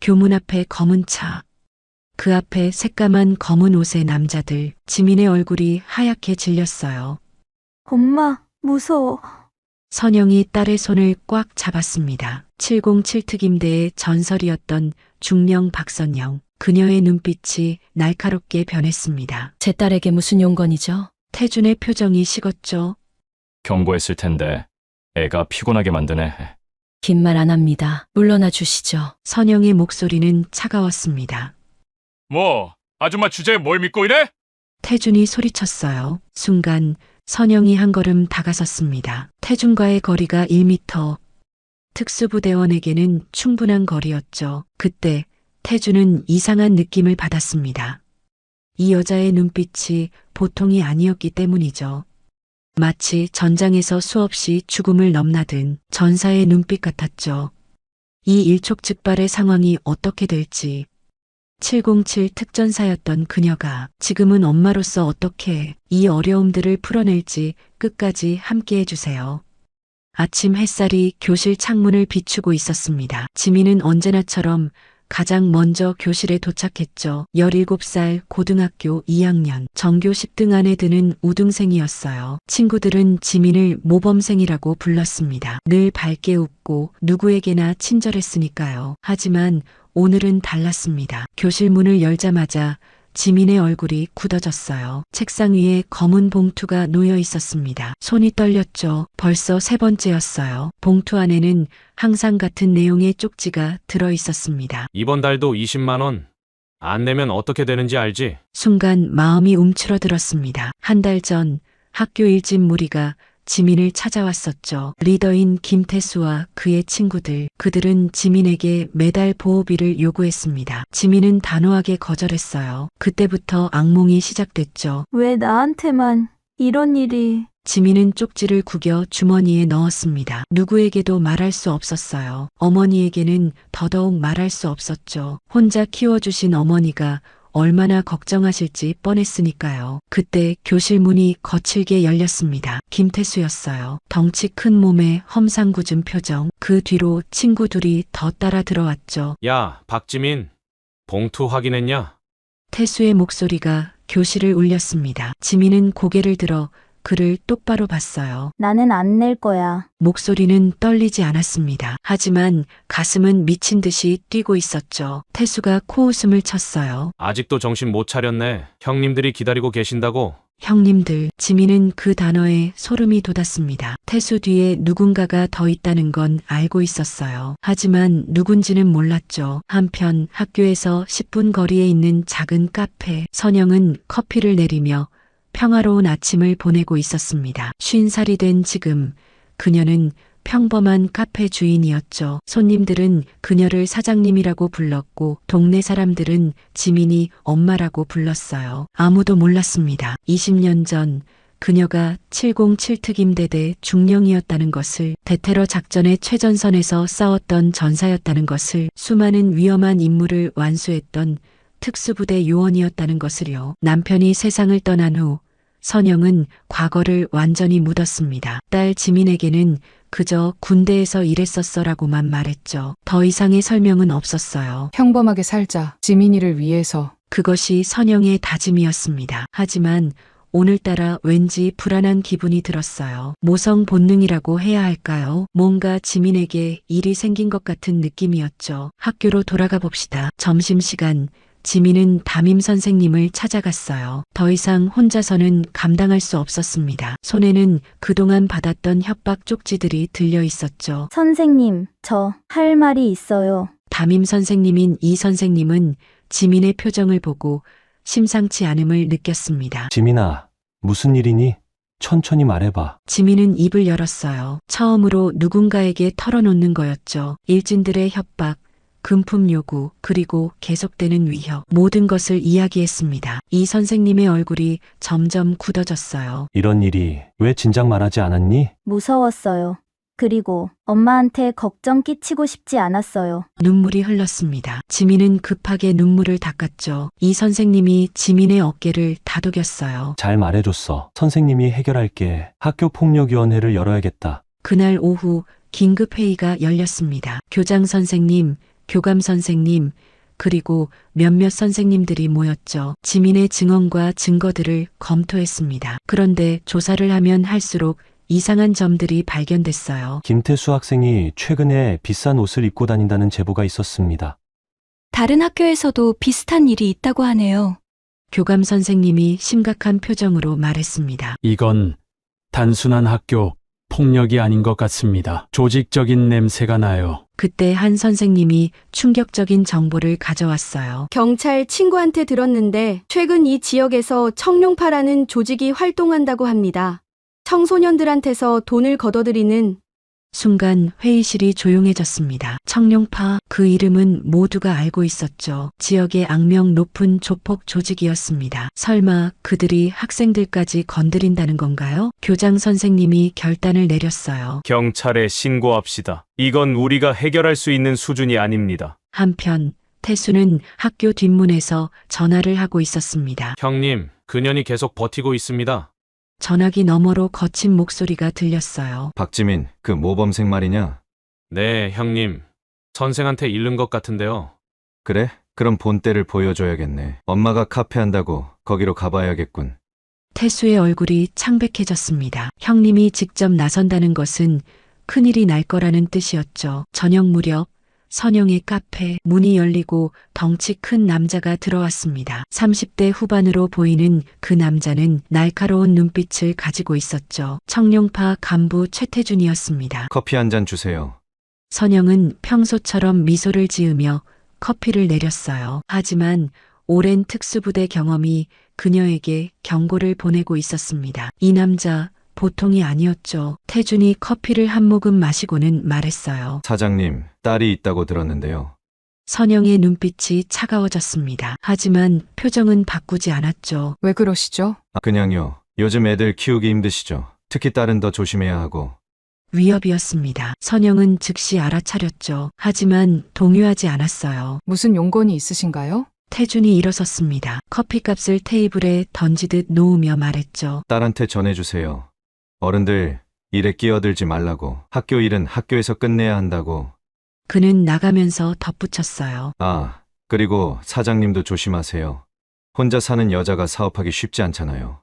교문 앞에 검은 차. 그 앞에 새까만 검은 옷의 남자들. 지민의 얼굴이 하얗게 질렸어요. 엄마, 무서워. 선영이 딸의 손을 꽉 잡았습니다. 707 특임대의 전설이었던 중령 박선영. 그녀의 눈빛이 날카롭게 변했습니다. 제 딸에게 무슨 용건이죠? 태준의 표정이 식었죠. 경고했을 텐데 애가 피곤하게 만드네. 긴 말 안 합니다. 물러나 주시죠. 선영의 목소리는 차가웠습니다. 뭐 아줌마 주제에 뭘 믿고 이래? 태준이 소리쳤어요. 순간 선영이 한 걸음 다가섰습니다. 태준과의 거리가 1미터. 특수부대원에게는 충분한 거리였죠. 그때 태준은 이상한 느낌을 받았습니다. 이 여자의 눈빛이 보통이 아니었기 때문이죠. 마치 전장에서 수없이 죽음을 넘나든 전사의 눈빛 같았죠. 이 일촉즉발의 상황이 어떻게 될지. 707 특전사였던 그녀가 지금은 엄마로서 어떻게 이 어려움들을 풀어낼지 끝까지 함께 해주세요. 아침 햇살이 교실 창문을 비추고 있었습니다. 지민은 언제나처럼 가장 먼저 교실에 도착했죠. 17살 고등학교 2학년 전교 10등 안에 드는 우등생이었어요. 친구들은 지민을 모범생이라고 불렀습니다. 늘 밝게 웃고 누구에게나 친절했으니까요. 하지만 오늘은 달랐습니다. 교실 문을 열자마자 지민의 얼굴이 굳어졌어요. 책상 위에 검은 봉투가 놓여 있었습니다. 손이 떨렸죠. 벌써 세 번째였어요. 봉투 안에는 항상 같은 내용의 쪽지가 들어 있었습니다. 이번 달도 20만 원. 안 내면 어떻게 되는지 알지? 순간 마음이 움츠러들었습니다. 한 달 전 학교 일진 무리가 지민을 찾아왔었죠. 리더인 김태수와 그의 친구들. 그들은 지민에게 매달 보호비를 요구했습니다. 지민은 단호하게 거절했어요. 그때부터 악몽이 시작됐죠. 왜 나한테만 이런 일이. 지민은 쪽지를 구겨 주머니에 넣었습니다. 누구에게도 말할 수 없었어요. 어머니에게는 더더욱 말할 수 없었죠. 혼자 키워주신 어머니가 얼마나 걱정하실지 뻔했으니까요. 그때 교실 문이 거칠게 열렸습니다. 김태수였어요. 덩치 큰 몸에 험상궂은 표정. 그 뒤로 친구 둘이 더 따라 들어왔죠. 야, 박지민. 봉투 확인했냐? 태수의 목소리가 교실을 울렸습니다. 지민은 고개를 들어 그를 똑바로 봤어요. 나는 안 낼 거야. 목소리는 떨리지 않았습니다. 하지만 가슴은 미친 듯이 뛰고 있었죠. 태수가 코웃음을 쳤어요. 아직도 정신 못 차렸네. 형님들이 기다리고 계신다고. 형님들. 지민은 그 단어에 소름이 돋았습니다. 태수 뒤에 누군가가 더 있다는 건 알고 있었어요. 하지만 누군지는 몰랐죠. 한편 학교에서 10분 거리에 있는 작은 카페. 선영은 커피를 내리며 평화로운 아침을 보내고 있었습니다. 50살이 된 지금 그녀는 평범한 카페 주인이었죠. 손님들은 그녀를 사장님이라고 불렀고 동네 사람들은 지민이 엄마라고 불렀어요. 아무도 몰랐습니다. 20년 전 그녀가 707 특임대대 중령이었다는 것을, 대테러 작전의 최전선에서 싸웠던 전사였다는 것을, 수많은 위험한 임무를 완수했던 특수부대 요원이었다는 것을요. 남편이 세상을 떠난 후 선영은 과거를 완전히 묻었습니다. 딸 지민에게는 그저 군대에서 일했었어라고만 말했죠. 더 이상의 설명은 없었어요. 평범하게 살자. 지민이를 위해서. 그것이 선영의 다짐이었습니다. 하지만 오늘따라 왠지 불안한 기분이 들었어요. 모성 본능이라고 해야 할까요? 뭔가 지민에게 일이 생긴 것 같은 느낌이었죠. 학교로 돌아가 봅시다. 점심시간 지민은 담임 선생님을 찾아갔어요. 더 이상 혼자서는 감당할 수 없었습니다. 손에는 그동안 받았던 협박 쪽지들이 들려 있었죠. 선생님, 저 할 말이 있어요. 담임 선생님인 이 선생님은 지민의 표정을 보고 심상치 않음을 느꼈습니다. 지민아, 무슨 일이니? 천천히 말해봐. 지민은 입을 열었어요. 처음으로 누군가에게 털어놓는 거였죠. 일진들의 협박, 금품 요구, 그리고 계속되는 위협, 모든 것을 이야기했습니다. 이 선생님의 얼굴이 점점 굳어졌어요. 이런 일이 왜 진작 말하지 않았니? 무서웠어요. 그리고 엄마한테 걱정 끼치고 싶지 않았어요. 눈물이 흘렀습니다. 지민은 급하게 눈물을 닦았죠. 이 선생님이 지민의 어깨를 다독였어요. 잘 말해줬어. 선생님이 해결할게. 학교폭력위원회를 열어야겠다. 그날 오후 긴급회의가 열렸습니다. 교장 선생님, 교감 선생님, 그리고 몇몇 선생님들이 모였죠. 지민의 증언과 증거들을 검토했습니다. 그런데 조사를 하면 할수록 이상한 점들이 발견됐어요. 김태수 학생이 최근에 비싼 옷을 입고 다닌다는 제보가 있었습니다. 다른 학교에서도 비슷한 일이 있다고 하네요. 교감 선생님이 심각한 표정으로 말했습니다. 이건 단순한 학교 폭력이 아닌 것 같습니다. 조직적인 냄새가 나요. 그때 한 선생님이 충격적인 정보를 가져왔어요. 경찰 친구한테 들었는데 최근 이 지역에서 청룡파라는 조직이 활동한다고 합니다. 청소년들한테서 돈을 걷어들이는. 순간 회의실이 조용해졌습니다. 청룡파, 그 이름은 모두가 알고 있었죠. 지역의 악명 높은 조폭 조직이었습니다. 설마 그들이 학생들까지 건드린다는 건가요? 교장 선생님이 결단을 내렸어요. 경찰에 신고합시다. 이건 우리가 해결할 수 있는 수준이 아닙니다. 한편 태수는 학교 뒷문에서 전화를 하고 있었습니다. 형님, 그년이 계속 버티고 있습니다. 전화기 너머로 거친 목소리가 들렸어요. 박지민, 그 모범생 말이냐? 네, 형님. 선생한테 잃는 것 같은데요. 그래? 그럼 본때를 보여줘야겠네. 엄마가 카페 한다고 거기로 가봐야겠군. 태수의 얼굴이 창백해졌습니다. 형님이 직접 나선다는 것은 큰일이 날 거라는 뜻이었죠. 저녁 무렵 선영의 카페 문이 열리고 덩치 큰 남자가 들어왔습니다. 30대 후반으로 보이는 그 남자는 날카로운 눈빛을 가지고 있었죠. 청룡파 간부 최태준이었습니다. 커피 한 잔 주세요. 선영은 평소처럼 미소를 지으며 커피를 내렸어요. 하지만 오랜 특수부대 경험이 그녀에게 경고를 보내고 있었습니다. 이 남자 보통이 아니었죠. 태준이 커피를 한 모금 마시고는 말했어요. 사장님, 딸이 있다고 들었는데요. 선영의 눈빛이 차가워졌습니다. 하지만 표정은 바꾸지 않았죠. 왜 그러시죠? 그냥요. 요즘 애들 키우기 힘드시죠? 특히 딸은 더 조심해야 하고. 위협이었습니다. 선영은 즉시 알아차렸죠. 하지만 동요하지 않았어요. 무슨 용건이 있으신가요? 태준이 일어섰습니다. 커피값을 테이블에 던지듯 놓으며 말했죠. 딸한테 전해주세요. 어른들 일에 끼어들지 말라고. 학교 일은 학교에서 끝내야 한다고. 그는 나가면서 덧붙였어요. 아, 그리고 사장님도 조심하세요. 혼자 사는 여자가 사업하기 쉽지 않잖아요.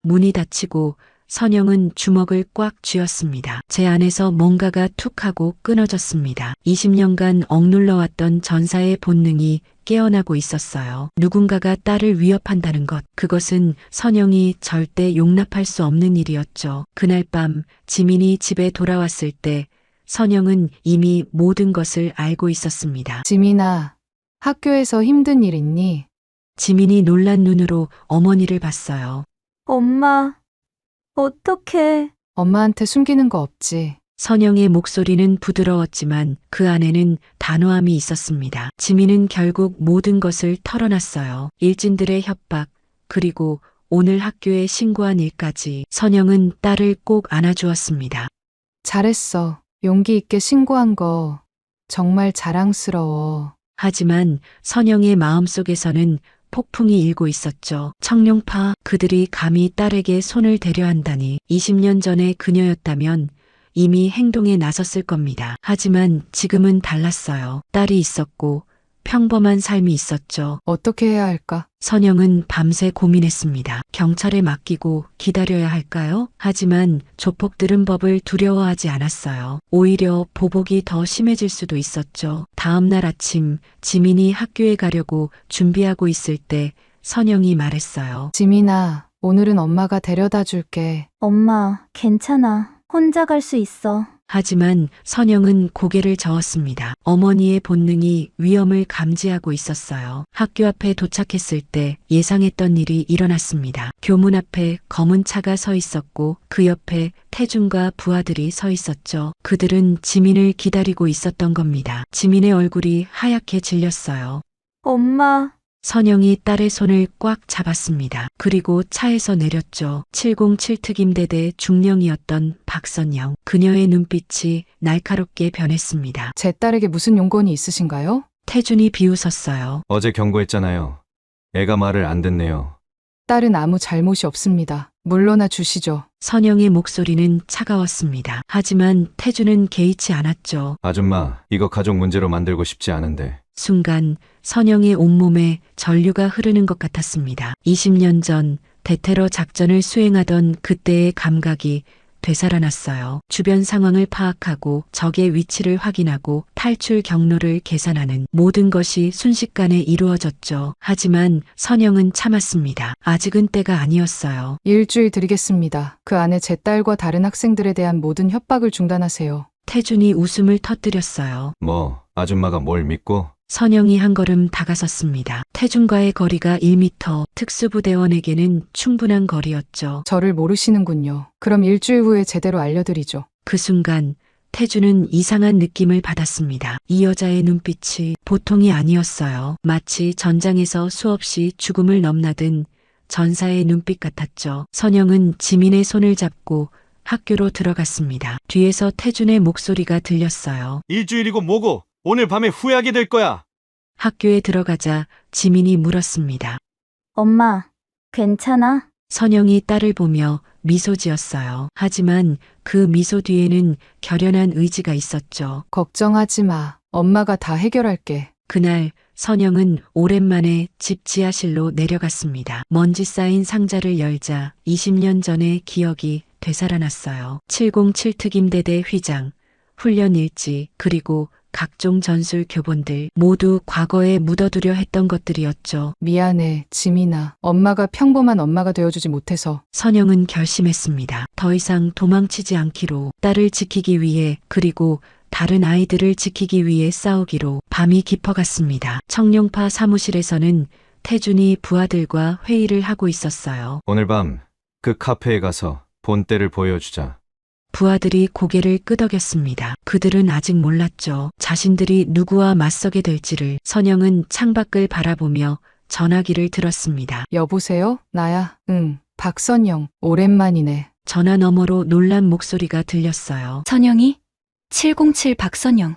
문이 닫히고 선영은 주먹을 꽉 쥐었습니다. 제 안에서 뭔가가 툭 하고 끊어졌습니다. 20년간 억눌러왔던 전사의 본능이 깨어나고 있었어요. 누군가가 딸을 위협한다는 것, 그것은 선영이 절대 용납할 수 없는 일이었죠. 그날 밤 지민이 집에 돌아왔을 때 선영은 이미 모든 것을 알고 있었습니다. 지민아, 학교에서 힘든 일 있니? 지민이 놀란 눈으로 어머니를 봤어요. 엄마, 어떡해. 엄마한테 숨기는 거 없지? 선영의 목소리는 부드러웠지만 그 안에는 단호함이 있었습니다. 지민은 결국 모든 것을 털어놨어요. 일진들의 협박, 그리고 오늘 학교에 신고한 일까지. 선영은 딸을 꼭 안아주었습니다. 잘했어. 용기 있게 신고한 거 정말 자랑스러워. 하지만 선영의 마음속에서는 폭풍이 일고 있었죠. 청룡파, 그들이 감히 딸에게 손을 대려 한다니. 20년 전에 그녀였다면 이미 행동에 나섰을 겁니다. 하지만 지금은 달랐어요. 딸이 있었고 평범한 삶이 있었죠. 어떻게 해야 할까? 선영은 밤새 고민했습니다. 경찰에 맡기고 기다려야 할까요? 하지만 조폭들은 법을 두려워하지 않았어요. 오히려 보복이 더 심해질 수도 있었죠. 다음 날 아침 지민이 학교에 가려고 준비하고 있을 때 선영이 말했어요. 지민아, 오늘은 엄마가 데려다 줄게. 엄마, 괜찮아. 혼자 갈 수 있어. 하지만 선영은 고개를 저었습니다. 어머니의 본능이 위험을 감지하고 있었어요. 학교 앞에 도착했을 때 예상했던 일이 일어났습니다. 교문 앞에 검은 차가 서 있었고 그 옆에 태준과 부하들이 서 있었죠. 그들은 지민을 기다리고 있었던 겁니다. 지민의 얼굴이 하얗게 질렸어요. 엄마, 선영이 딸의 손을 꽉 잡았습니다. 그리고 차에서 내렸죠. 707 특임대대 중령이었던 박선영. 그녀의 눈빛이 날카롭게 변했습니다. 제 딸에게 무슨 용건이 있으신가요? 태준이 비웃었어요. 어제 경고했잖아요. 애가 말을 안 듣네요. 딸은 아무 잘못이 없습니다. 물러나 주시죠. 선영의 목소리는 차가웠습니다. 하지만 태주는 개의치 않았죠. 아줌마, 이거 가족 문제로 만들고 싶지 않은데. 순간 선영의 온몸에 전류가 흐르는 것 같았습니다. 20년 전 대테러 작전을 수행하던 그때의 감각이 되살아났어요. 주변 상황을 파악하고 적의 위치를 확인하고 탈출 경로를 계산하는 모든 것이 순식간에 이루어졌죠. 하지만 선영은 참았습니다. 아직은 때가 아니었어요. 일주일 드리겠습니다. 그 안에 제 딸과 다른 학생들에 대한 모든 협박을 중단하세요. 태준이 웃음을 터뜨렸어요. 뭐, 아줌마가 뭘 믿고? 선영이 한 걸음 다가섰습니다. 태준과의 거리가 1m, 특수부대원에게는 충분한 거리였죠. 저를 모르시는군요. 그럼 일주일 후에 제대로 알려드리죠. 그 순간 태준은 이상한 느낌을 받았습니다. 이 여자의 눈빛이 보통이 아니었어요. 마치 전장에서 수없이 죽음을 넘나든 전사의 눈빛 같았죠. 선영은 지민의 손을 잡고 학교로 들어갔습니다. 뒤에서 태준의 목소리가 들렸어요. 일주일이고 뭐고 오늘 밤에 후회하게 될 거야. 학교에 들어가자 지민이 물었습니다. 엄마, 괜찮아? 선영이 딸을 보며 미소 지었어요. 하지만 그 미소 뒤에는 결연한 의지가 있었죠. 걱정하지 마. 엄마가 다 해결할게. 그날 선영은 오랜만에 집 지하실로 내려갔습니다. 먼지 쌓인 상자를 열자 20년 전의 기억이 되살아났어요. 707 특임대대 휘장, 훈련 일지, 그리고 각종 전술 교본들 모두 과거에 묻어두려 했던 것들이었죠. 미안해, 지민아. 엄마가 평범한 엄마가 되어주지 못해서. 선영은 결심했습니다. 더 이상 도망치지 않기로, 딸을 지키기 위해, 그리고 다른 아이들을 지키기 위해 싸우기로. 밤이 깊어갔습니다. 청룡파 사무실에서는 태준이 부하들과 회의를 하고 있었어요. 오늘 밤 그 카페에 가서 본때를 보여주자. 부하들이 고개를 끄덕였습니다. 그들은 아직 몰랐죠. 자신들이 누구와 맞서게 될지를. 선영은 창밖을 바라보며 전화기를 들었습니다. 여보세요? 나야. 응, 박선영. 오랜만이네. 전화 너머로 놀란 목소리가 들렸어요. 선영이? 707 박선영.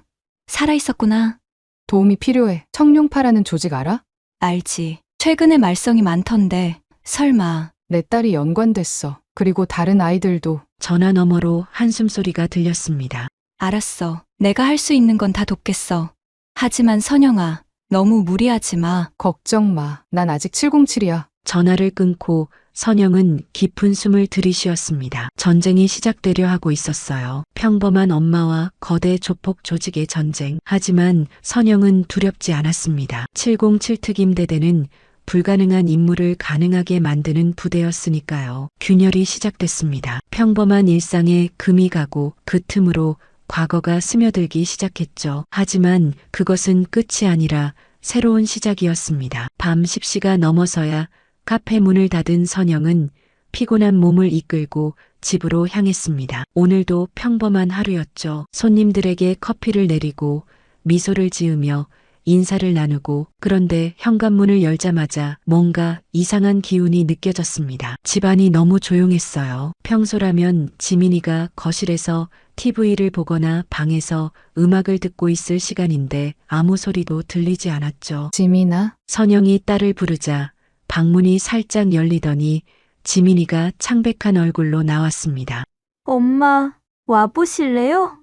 살아있었구나. 도움이 필요해. 청룡파라는 조직 알아? 알지. 최근에 말썽이 많던데. 설마. 내 딸이 연관됐어. 그리고 다른 아이들도. 전화 너머로 한숨소리가 들렸습니다. 알았어. 내가 할 수 있는 건 다 돕겠어. 하지만 선영아, 너무 무리하지 마. 걱정 마. 난 아직 707이야. 전화를 끊고 선영은 깊은 숨을 들이쉬었습니다. 전쟁이 시작되려 하고 있었어요. 평범한 엄마와 거대 조폭 조직의 전쟁. 하지만 선영은 두렵지 않았습니다. 707 특임대대는 불가능한 임무를 가능하게 만드는 부대였으니까요. 균열이 시작됐습니다. 평범한 일상에 금이 가고 그 틈으로 과거가 스며들기 시작했죠. 하지만 그것은 끝이 아니라 새로운 시작이었습니다. 밤 10시가 넘어서야 카페 문을 닫은 선영은 피곤한 몸을 이끌고 집으로 향했습니다. 오늘도 평범한 하루였죠. 손님들에게 커피를 내리고 미소를 지으며 인사를 나누고. 그런데 현관문을 열자마자 뭔가 이상한 기운이 느껴졌습니다. 집안이 너무 조용했어요. 평소라면 지민이가 거실에서 TV를 보거나 방에서 음악을 듣고 있을 시간인데 아무 소리도 들리지 않았죠. 지민아? 선영이 딸을 부르자 방문이 살짝 열리더니 지민이가 창백한 얼굴로 나왔습니다. 엄마, 와보실래요?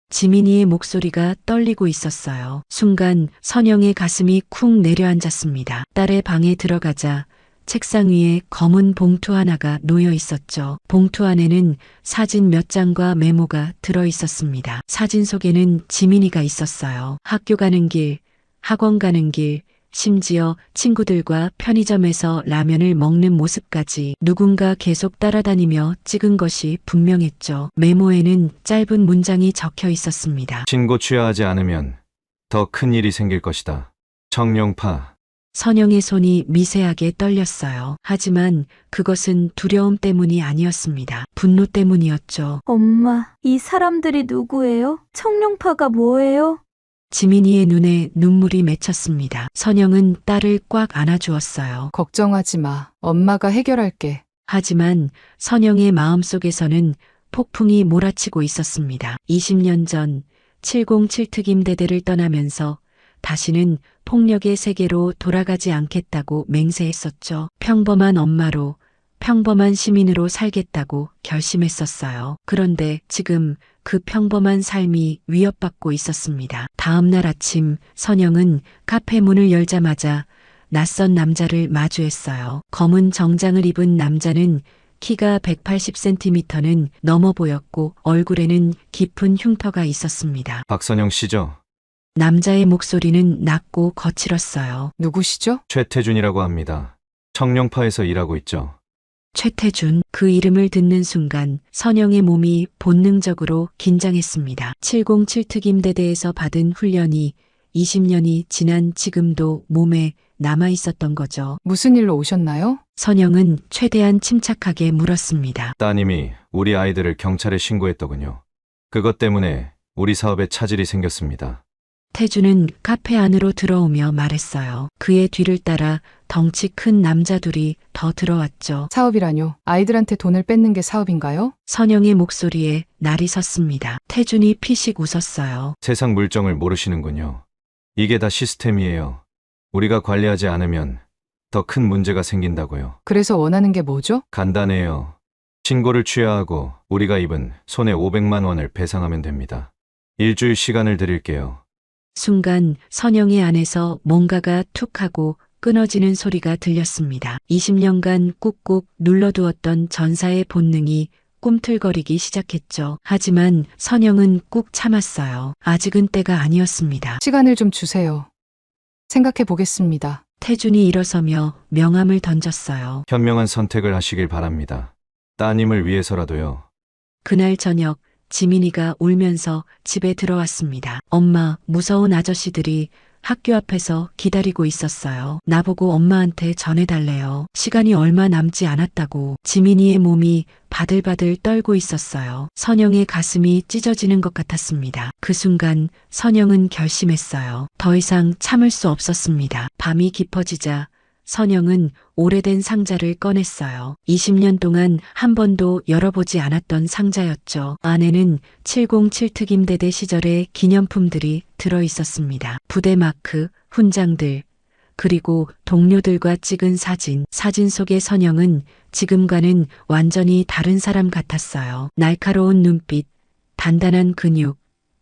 지민이의 목소리가 떨리고 있었어요. 순간 선영의 가슴이 쿵 내려앉았습니다. 딸의 방에 들어가자 책상 위에 검은 봉투 하나가 놓여 있었죠. 봉투 안에는 사진 몇 장과 메모가 들어 있었습니다. 사진 속에는 지민이가 있었어요. 학교 가는 길, 학원 가는 길, 심지어 친구들과 편의점에서 라면을 먹는 모습까지 누군가 계속 따라다니며 찍은 것이 분명했죠. 메모에는 짧은 문장이 적혀 있었습니다. 신고 취하하지 않으면 더 큰 일이 생길 것이다. 청룡파. 선영의 손이 미세하게 떨렸어요. 하지만 그것은 두려움 때문이 아니었습니다. 분노 때문이었죠. 엄마, 이 사람들이 누구예요? 청룡파가 뭐예요? 지민이의 눈에 눈물이 맺혔습니다. 선영은 딸을 꽉 안아주었어요. 걱정하지 마. 엄마가 해결할게. 하지만 선영의 마음속에서는 폭풍이 몰아치고 있었습니다. 20년 전 707 특임대대를 떠나면서 다시는 폭력의 세계로 돌아가지 않겠다고 맹세했었죠. 평범한 엄마로 평범한 시민으로 살겠다고 결심했었어요. 그런데 지금 그 평범한 삶이 위협받고 있었습니다. 다음 날 아침 선영은 카페 문을 열자마자 낯선 남자를 마주했어요. 검은 정장을 입은 남자는 키가 180cm는 넘어 보였고 얼굴에는 깊은 흉터가 있었습니다. 박선영 씨죠? 남자의 목소리는 낮고 거칠었어요. 누구시죠? 최태준이라고 합니다. 청룡파에서 일하고 있죠. 최태준, 그 이름을 듣는 순간 선영의 몸이 본능적으로 긴장했습니다. 707 특임대대에서 받은 훈련이 20년이 지난 지금도 몸에 남아 있었던 거죠. 무슨 일로 오셨나요? 선영은 최대한 침착하게 물었습니다. 따님이 우리 아이들을 경찰에 신고했더군요. 그것 때문에 우리 사업에 차질이 생겼습니다. 태준은 카페 안으로 들어오며 말했어요. 그의 뒤를 따라 덩치 큰 남자 둘이 더 들어왔죠. 사업이라뇨? 아이들한테 돈을 뺏는 게 사업인가요? 선영의 목소리에 날이 섰습니다. 태준이 피식 웃었어요. 세상 물정을 모르시는군요. 이게 다 시스템이에요. 우리가 관리하지 않으면 더 큰 문제가 생긴다고요. 그래서 원하는 게 뭐죠? 간단해요. 신고를 취하하고 우리가 입은 손해 500만 원을 배상하면 됩니다. 일주일 시간을 드릴게요. 순간 선영의 안에서 뭔가가 툭 하고 끊어지는 소리가 들렸습니다. 20년간 꾹꾹 눌러두었던 전사의 본능이 꿈틀거리기 시작했죠. 하지만 선영은 꾹 참았어요. 아직은 때가 아니었습니다. 시간을 좀 주세요. 생각해 보겠습니다. 태준이 일어서며 명함을 던졌어요. 현명한 선택을 하시길 바랍니다. 따님을 위해서라도요. 그날 저녁 지민이가 울면서 집에 들어왔습니다. 엄마, 무서운 아저씨들이 학교 앞에서 기다리고 있었어요. 나보고 엄마한테 전해달래요. 시간이 얼마 남지 않았다고. 지민이의 몸이 바들바들 떨고 있었어요. 선영의 가슴이 찢어지는 것 같았습니다. 그 순간 선영은 결심했어요. 더 이상 참을 수 없었습니다. 밤이 깊어지자 선영은 오래된 상자를 꺼냈어요. 20년 동안 한 번도 열어보지 않았던 상자였죠. 안에는 707 특임대대 시절의 기념품들이 들어 있었습니다. 부대 마크, 훈장들, 그리고 동료들과 찍은 사진. 사진 속의 선영은 지금과는 완전히 다른 사람 같았어요. 날카로운 눈빛, 단단한 근육,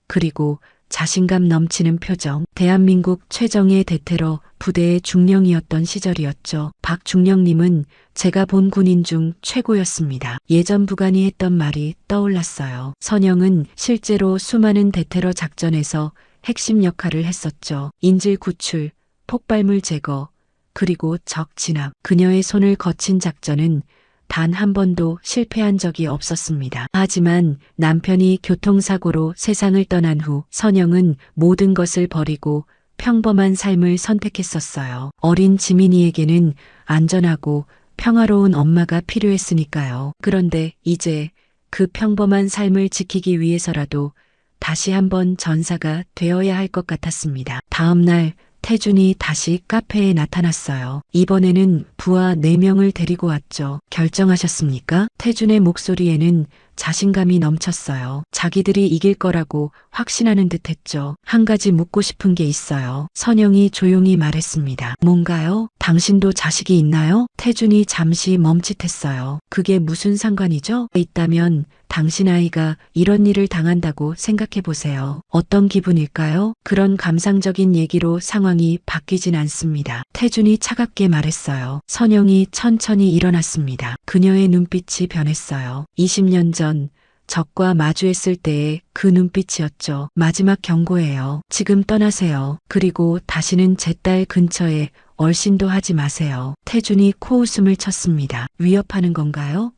그리고 자신감 넘치는 표정. 대한민국 최정예 대테러 부대의 중령이었던 시절이었죠. 박중령님은 제가 본 군인 중 최고였습니다. 예전 부관이 했던 말이 떠올랐어요. 선영은 실제로 수많은 대테러 작전에서 핵심 역할을 했었죠. 인질 구출, 폭발물 제거, 그리고 적 진압. 그녀의 손을 거친 작전은 단 한 번도 실패한 적이 없었습니다. 하지만 남편이 교통사고로 세상을 떠난 후 선영은 모든 것을 버리고 평범한 삶을 선택했었어요. 어린 지민이에게는 안전하고 평화로운 엄마가 필요했으니까요. 그런데 이제 그 평범한 삶을 지키기 위해서라도 다시 한번 전사가 되어야 할 것 같았습니다. 다음 날 태준이 다시 카페에 나타났어요. 이번에는 부하 4명을 데리고 왔죠. 결정하셨습니까? 태준의 목소리에는 자신감이 넘쳤어요. 자기들이 이길 거라고 확신하는 듯 했죠. 한 가지 묻고 싶은 게 있어요. 선영이 조용히 말했습니다. 뭔가요? 당신도 자식이 있나요? 태준이 잠시 멈칫했어요. 그게 무슨 상관이죠? 있다면 당신 아이가 이런 일을 당한다고 생각해 보세요. 어떤 기분일까요? 그런 감상적인 얘기로 상황이 바뀌진 않습니다. 태준이 차갑게 말했어요. 선영이 천천히 일어났습니다. 그녀의 눈빛이 변했어요. 20년 전 적과 마주했을 때의 그 눈빛이었죠. 마지막 경고예요. 지금 떠나세요. 그리고 다시는 제 딸 근처에 얼씬도 하지 마세요. 태준이 코웃음을 쳤습니다. 위협하는 건가요?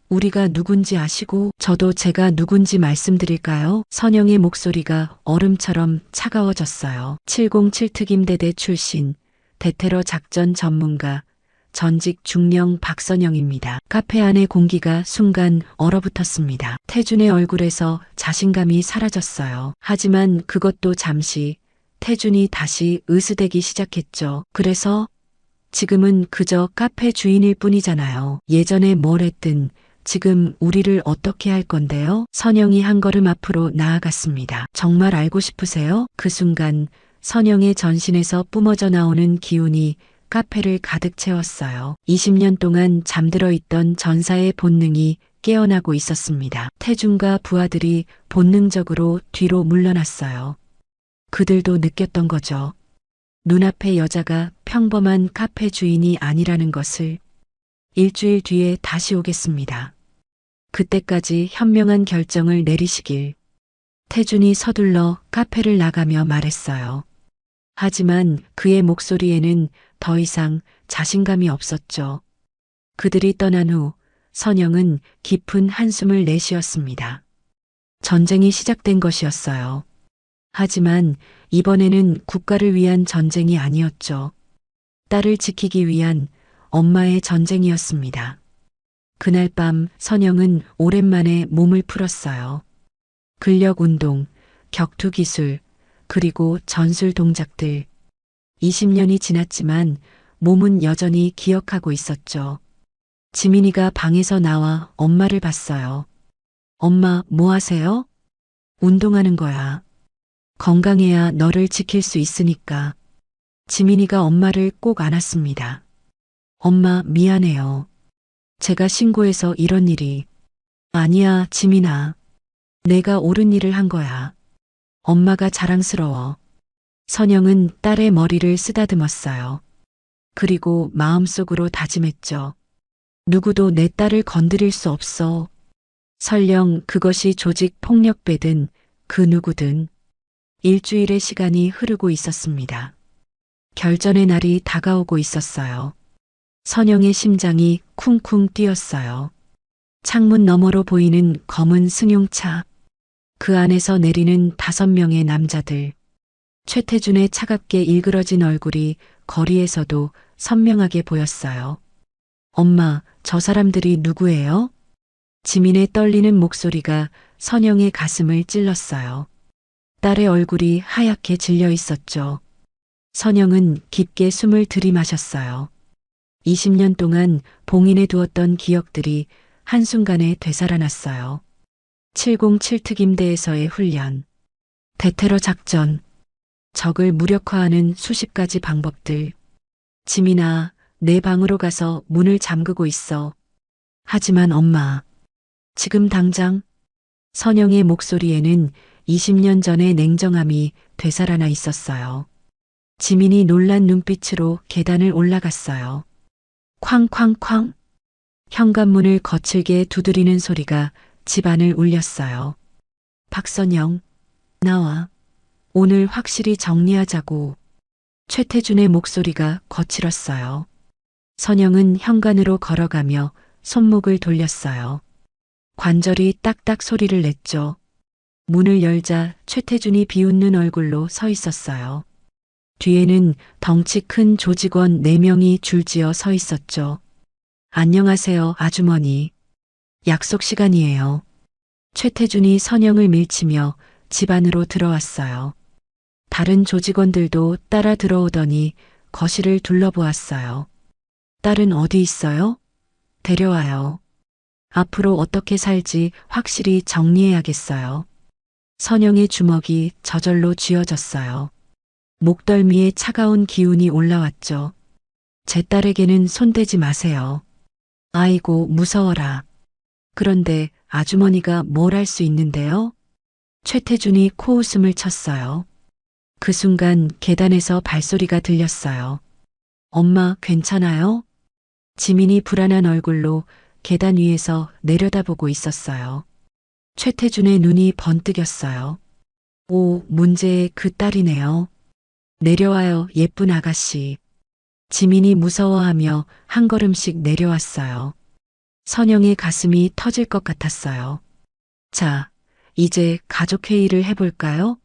우리가 누군지 아시고 저도 제가 누군지 말씀드릴까요? 선영의 목소리가 얼음처럼 차가워졌어요. 707 특임대대 출신, 대테러 작전 전문가, 전직 중령 박선영입니다. 카페 안의 공기가 순간 얼어붙었습니다. 태준의 얼굴에서 자신감이 사라졌어요. 하지만 그것도 잠시. 태준이 다시 으스대기 시작했죠. 그래서 지금은 그저 카페 주인일 뿐이잖아요. 예전에 뭘 했든 지금 우리를 어떻게 할 건데요? 선영이 한 걸음 앞으로 나아갔습니다. 정말 알고 싶으세요? 그 순간 선영의 전신에서 뿜어져 나오는 기운이 카페를 가득 채웠어요. 20년 동안 잠들어 있던 전사의 본능이 깨어나고 있었습니다. 태준과 부하들이 본능적으로 뒤로 물러났어요. 그들도 느꼈던 거죠. 눈앞의 여자가 평범한 카페 주인이 아니라는 것을. 일주일 뒤에 다시 오겠습니다. 그때까지 현명한 결정을 내리시길. 태준이 서둘러 카페를 나가며 말했어요. 하지만 그의 목소리에는 더 이상 자신감이 없었죠. 그들이 떠난 후 선영은 깊은 한숨을 내쉬었습니다. 전쟁이 시작된 것이었어요. 하지만 이번에는 국가를 위한 전쟁이 아니었죠. 딸을 지키기 위한 엄마의 전쟁이었습니다. 그날 밤 선영은 오랜만에 몸을 풀었어요. 근력 운동, 격투 기술, 그리고 전술 동작들. 20년이 지났지만 몸은 여전히 기억하고 있었죠. 지민이가 방에서 나와 엄마를 봤어요. 엄마, 뭐 하세요? 운동하는 거야. 건강해야 너를 지킬 수 있으니까. 지민이가 엄마를 꼭 안았습니다. 엄마, 미안해요. 제가 신고해서 이런 일이. 아니야, 지민아. 내가 옳은 일을 한 거야. 엄마가 자랑스러워. 선영은 딸의 머리를 쓰다듬었어요. 그리고 마음속으로 다짐했죠. 누구도 내 딸을 건드릴 수 없어. 설령 그것이 조직 폭력배든 그 누구든. 일주일의 시간이 흐르고 있었습니다. 결전의 날이 다가오고 있었어요. 선영의 심장이 쿵쿵 뛰었어요. 창문 너머로 보이는 검은 승용차. 그 안에서 내리는 5명의 남자들. 최태준의 차갑게 일그러진 얼굴이 거리에서도 선명하게 보였어요. 엄마, 저 사람들이 누구예요? 지민의 떨리는 목소리가 선영의 가슴을 찔렀어요. 딸의 얼굴이 하얗게 질려 있었죠. 선영은 깊게 숨을 들이마셨어요. 20년 동안 봉인해 두었던 기억들이 한순간에 되살아났어요. 707 특임대에서의 훈련, 대테러 작전, 적을 무력화하는 수십 가지 방법들. 지민아, 내 방으로 가서 문을 잠그고 있어. 하지만 엄마, 지금 당장. 선영의 목소리에는 20년 전의 냉정함이 되살아나 있었어요. 지민이 놀란 눈빛으로 계단을 올라갔어요. 쾅쾅쾅. 현관문을 거칠게 두드리는 소리가 집안을 울렸어요. 박선영, 나와. 오늘 확실히 정리하자고. 최태준의 목소리가 거칠었어요. 선영은 현관으로 걸어가며 손목을 돌렸어요. 관절이 딱딱 소리를 냈죠. 문을 열자 최태준이 비웃는 얼굴로 서 있었어요. 뒤에는 덩치 큰 조직원 4명이 줄지어 서 있었죠. 안녕하세요, 아주머니. 약속 시간이에요. 최태준이 선영을 밀치며 집 안으로 들어왔어요. 다른 조직원들도 따라 들어오더니 거실을 둘러보았어요. 딸은 어디 있어요? 데려와요. 앞으로 어떻게 살지 확실히 정리해야겠어요. 선영의 주먹이 저절로 쥐어졌어요. 목덜미에 차가운 기운이 올라왔죠. 제 딸에게는 손대지 마세요. 아이고, 무서워라. 그런데 아주머니가 뭘 할 수 있는데요? 최태준이 코웃음을 쳤어요. 그 순간 계단에서 발소리가 들렸어요. 엄마, 괜찮아요? 지민이 불안한 얼굴로 계단 위에서 내려다보고 있었어요. 최태준의 눈이 번뜩였어요. 오, 문제의 그 딸이네요. 내려와요, 예쁜 아가씨. 지민이 무서워하며 한 걸음씩 내려왔어요. 선영의 가슴이 터질 것 같았어요. 자, 이제 가족회의를 해볼까요?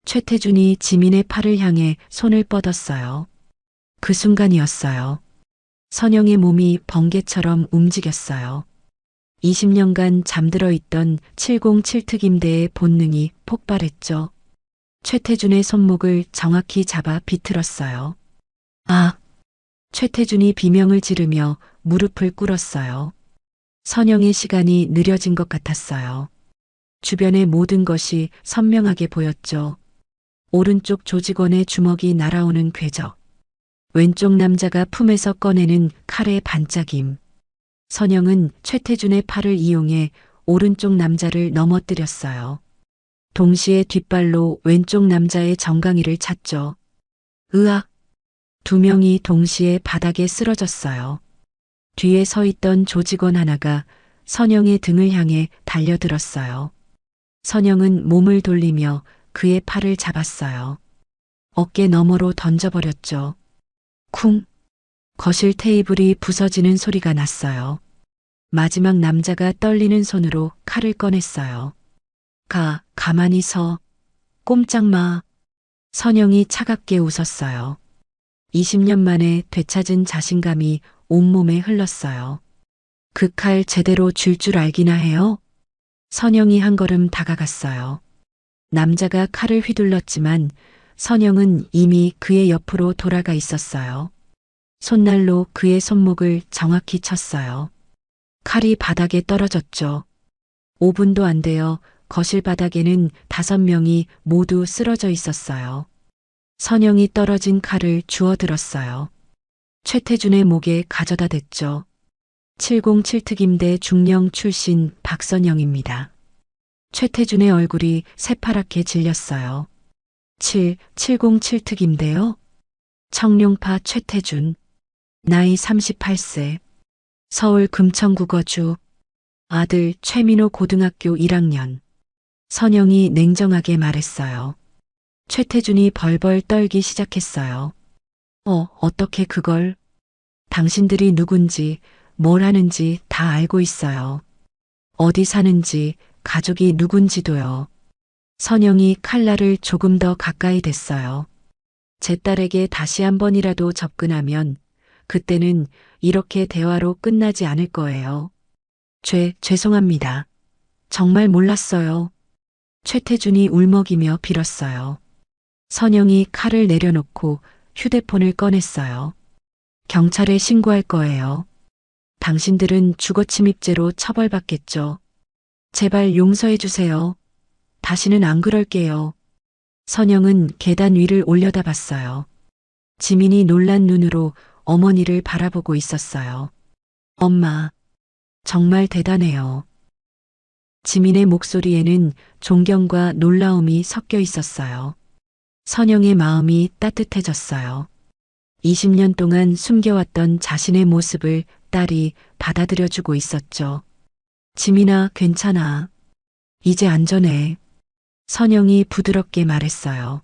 최태준이 지민의 팔을 향해 손을 뻗었어요. 그 순간이었어요. 선영의 몸이 번개처럼 움직였어요. 20년간 잠들어 있던 707 특임대의 본능이 폭발했죠. 최태준의 손목을 정확히 잡아 비틀었어요. 아! 최태준이 비명을 지르며 무릎을 꿇었어요. 선영의 시간이 느려진 것 같았어요. 주변의 모든 것이 선명하게 보였죠. 오른쪽 조직원의 주먹이 날아오는 궤적. 왼쪽 남자가 품에서 꺼내는 칼의 반짝임. 선영은 최태준의 팔을 이용해 오른쪽 남자를 넘어뜨렸어요. 동시에 뒷발로 왼쪽 남자의 정강이를 찼죠. 으악! 두 명이 동시에 바닥에 쓰러졌어요. 뒤에 서 있던 조직원 하나가 선영의 등을 향해 달려들었어요. 선영은 몸을 돌리며 그의 팔을 잡았어요. 어깨 너머로 던져버렸죠. 쿵! 거실 테이블이 부서지는 소리가 났어요. 마지막 남자가 떨리는 손으로 칼을 꺼냈어요. 가만히 서. 꼼짝 마. 선영이 차갑게 웃었어요. 20년 만에 되찾은 자신감이 온몸에 흘렀어요. 그 칼 제대로 줄 줄 알기나 해요? 선영이 한 걸음 다가갔어요. 남자가 칼을 휘둘렀지만 선영은 이미 그의 옆으로 돌아가 있었어요. 손날로 그의 손목을 정확히 쳤어요. 칼이 바닥에 떨어졌죠. 5분도 안 되어 거실 바닥에는 5명이 모두 쓰러져 있었어요. 선영이 떨어진 칼을 주워들었어요. 최태준의 목에 가져다 댔죠. 707특임대 중령 출신 박선영입니다. 최태준의 얼굴이 새파랗게 질렸어요. 707특임대요? 청룡파 최태준. 나이 38세. 서울 금천국어주. 아들 최민호 고등학교 1학년. 선영이 냉정하게 말했어요. 최태준이 벌벌 떨기 시작했어요. 어떻게 그걸? 당신들이 누군지, 뭘 하는지 다 알고 있어요. 어디 사는지, 가족이 누군지도요. 선영이 칼날을 조금 더 가까이 댔어요. 제 딸에게 다시 한 번이라도 접근하면 그때는 이렇게 대화로 끝나지 않을 거예요. 죄송합니다. 정말 몰랐어요. 최태준이 울먹이며 빌었어요. 선영이 칼을 내려놓고 휴대폰을 꺼냈어요. 경찰에 신고할 거예요. 당신들은 주거침입죄로 처벌받겠죠. 제발 용서해 주세요. 다시는 안 그럴게요. 선영은 계단 위를 올려다봤어요. 지민이 놀란 눈으로 어머니를 바라보고 있었어요. 엄마, 정말 대단해요. 지민의 목소리에는 존경과 놀라움이 섞여 있었어요. 선영의 마음이 따뜻해졌어요. 20년 동안 숨겨왔던 자신의 모습을 딸이 받아들여주고 있었죠. 지민아, 괜찮아. 이제 안전해. 선영이 부드럽게 말했어요.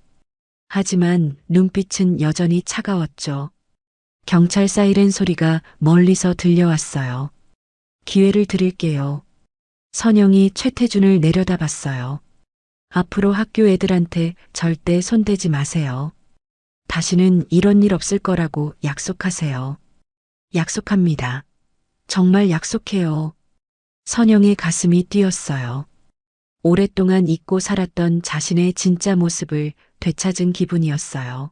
하지만 눈빛은 여전히 차가웠죠. 경찰 사이렌 소리가 멀리서 들려왔어요. 기회를 드릴게요. 선영이 최태준을 내려다봤어요. 앞으로 학교 애들한테 절대 손대지 마세요. 다시는 이런 일 없을 거라고 약속하세요. 약속합니다. 정말 약속해요. 선영의 가슴이 뛰었어요. 오랫동안 잊고 살았던 자신의 진짜 모습을 되찾은 기분이었어요.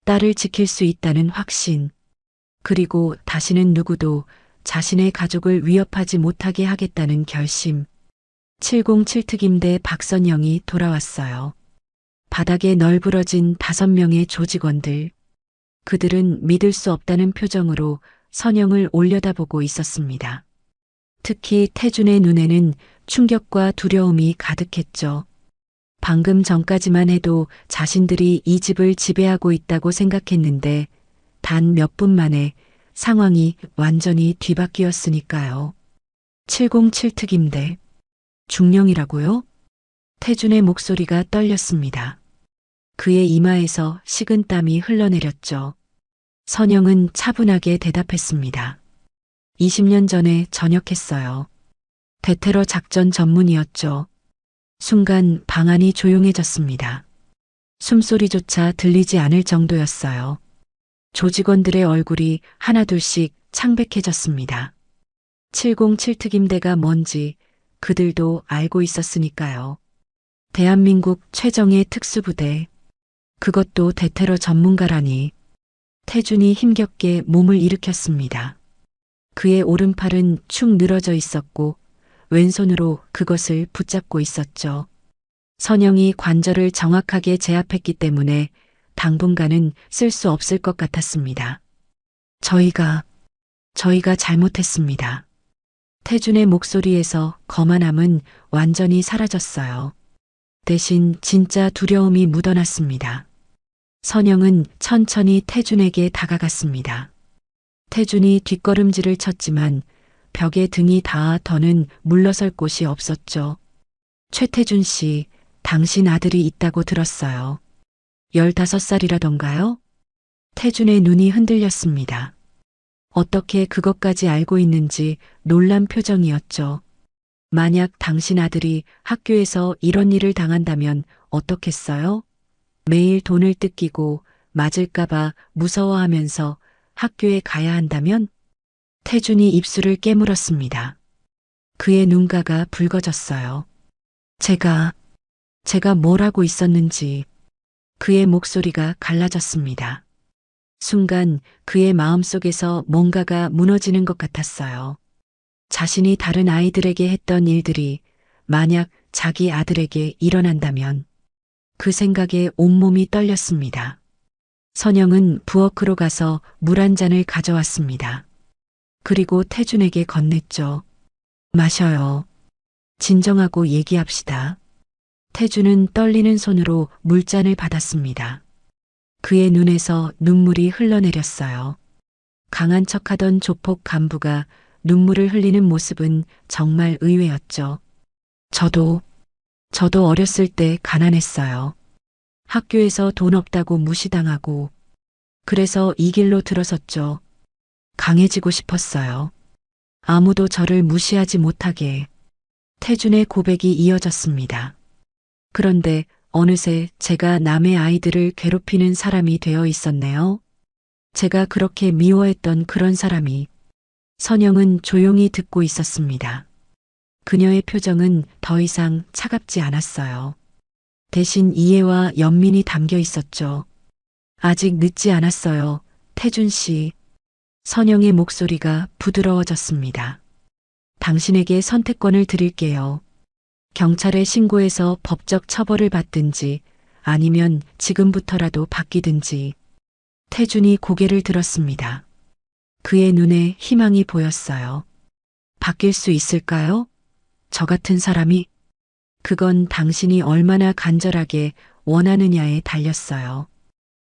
딸을 지킬 수 있다는 확신, 그리고 다시는 누구도 자신의 가족을 위협하지 못하게 하겠다는 결심. 707특임대 박선영이 돌아왔어요. 바닥에 널브러진 5명의 조직원들. 그들은 믿을 수 없다는 표정으로 선영을 올려다보고 있었습니다. 특히 태준의 눈에는 충격과 두려움이 가득했죠. 방금 전까지만 해도 자신들이 이 집을 지배하고 있다고 생각했는데 단 몇 분 만에 상황이 완전히 뒤바뀌었으니까요. 707특임대. 중령이라고요? 태준의 목소리가 떨렸습니다. 그의 이마에서 식은땀이 흘러내렸죠. 선영은 차분하게 대답했습니다. 20년 전에 전역했어요. 대테러 작전 전문이었죠. 순간 방 안이 조용해졌습니다. 숨소리조차 들리지 않을 정도였어요. 조직원들의 얼굴이 하나둘씩 창백해졌습니다. 707특임대가 뭔지 그들도 알고 있었으니까요. 대한민국 최정예 특수부대. 그것도 대테러 전문가라니. 태준이 힘겹게 몸을 일으켰습니다. 그의 오른팔은 축 늘어져 있었고 왼손으로 그것을 붙잡고 있었죠. 선영이 관절을 정확하게 제압했기 때문에 당분간은 쓸 수 없을 것 같았습니다. 저희가 잘못했습니다. 태준의 목소리에서 거만함은 완전히 사라졌어요. 대신 진짜 두려움이 묻어났습니다. 선영은 천천히 태준에게 다가갔습니다. 태준이 뒷걸음질을 쳤지만 벽에 등이 닿아 더는 물러설 곳이 없었죠. 최태준 씨, 당신 아들이 있다고 들었어요. 15살이라던가요? 태준의 눈이 흔들렸습니다. 어떻게 그것까지 알고 있는지 놀란 표정이었죠. 만약 당신 아들이 학교에서 이런 일을 당한다면 어떻겠어요? 매일 돈을 뜯기고 맞을까봐 무서워하면서 학교에 가야 한다면? 태준이 입술을 깨물었습니다. 그의 눈가가 붉어졌어요. 제가 뭘 하고 있었는지 그의 목소리가 갈라졌습니다. 순간 그의 마음속에서 뭔가가 무너지는 것 같았어요. 자신이 다른 아이들에게 했던 일들이 만약 자기 아들에게 일어난다면 그 생각에 온몸이 떨렸습니다. 선영은 부엌으로 가서 물 한 잔을 가져왔습니다. 그리고 태준에게 건넸죠. 마셔요. 진정하고 얘기합시다. 태준은 떨리는 손으로 물잔을 받았습니다. 그의 눈에서 눈물이 흘러내렸어요. 강한 척하던 조폭 간부가 눈물을 흘리는 모습은 정말 의외였죠. 저도 어렸을 때 가난했어요. 학교에서 돈 없다고 무시당하고 그래서 이 길로 들어섰죠. 강해지고 싶었어요. 아무도 저를 무시하지 못하게. 태준의 고백이 이어졌습니다. 그런데 어느새 제가 남의 아이들을 괴롭히는 사람이 되어 있었네요. 제가 그렇게 미워했던 그런 사람이. 선영은 조용히 듣고 있었습니다. 그녀의 표정은 더 이상 차갑지 않았어요. 대신 이해와 연민이 담겨 있었죠. 아직 늦지 않았어요, 태준 씨. 선영의 목소리가 부드러워졌습니다. 당신에게 선택권을 드릴게요. 경찰에 신고해서 법적 처벌을 받든지 아니면 지금부터라도 바뀌든지. 태준이 고개를 들었습니다. 그의 눈에 희망이 보였어요. 바뀔 수 있을까요? 저 같은 사람이? 그건 당신이 얼마나 간절하게 원하느냐에 달렸어요.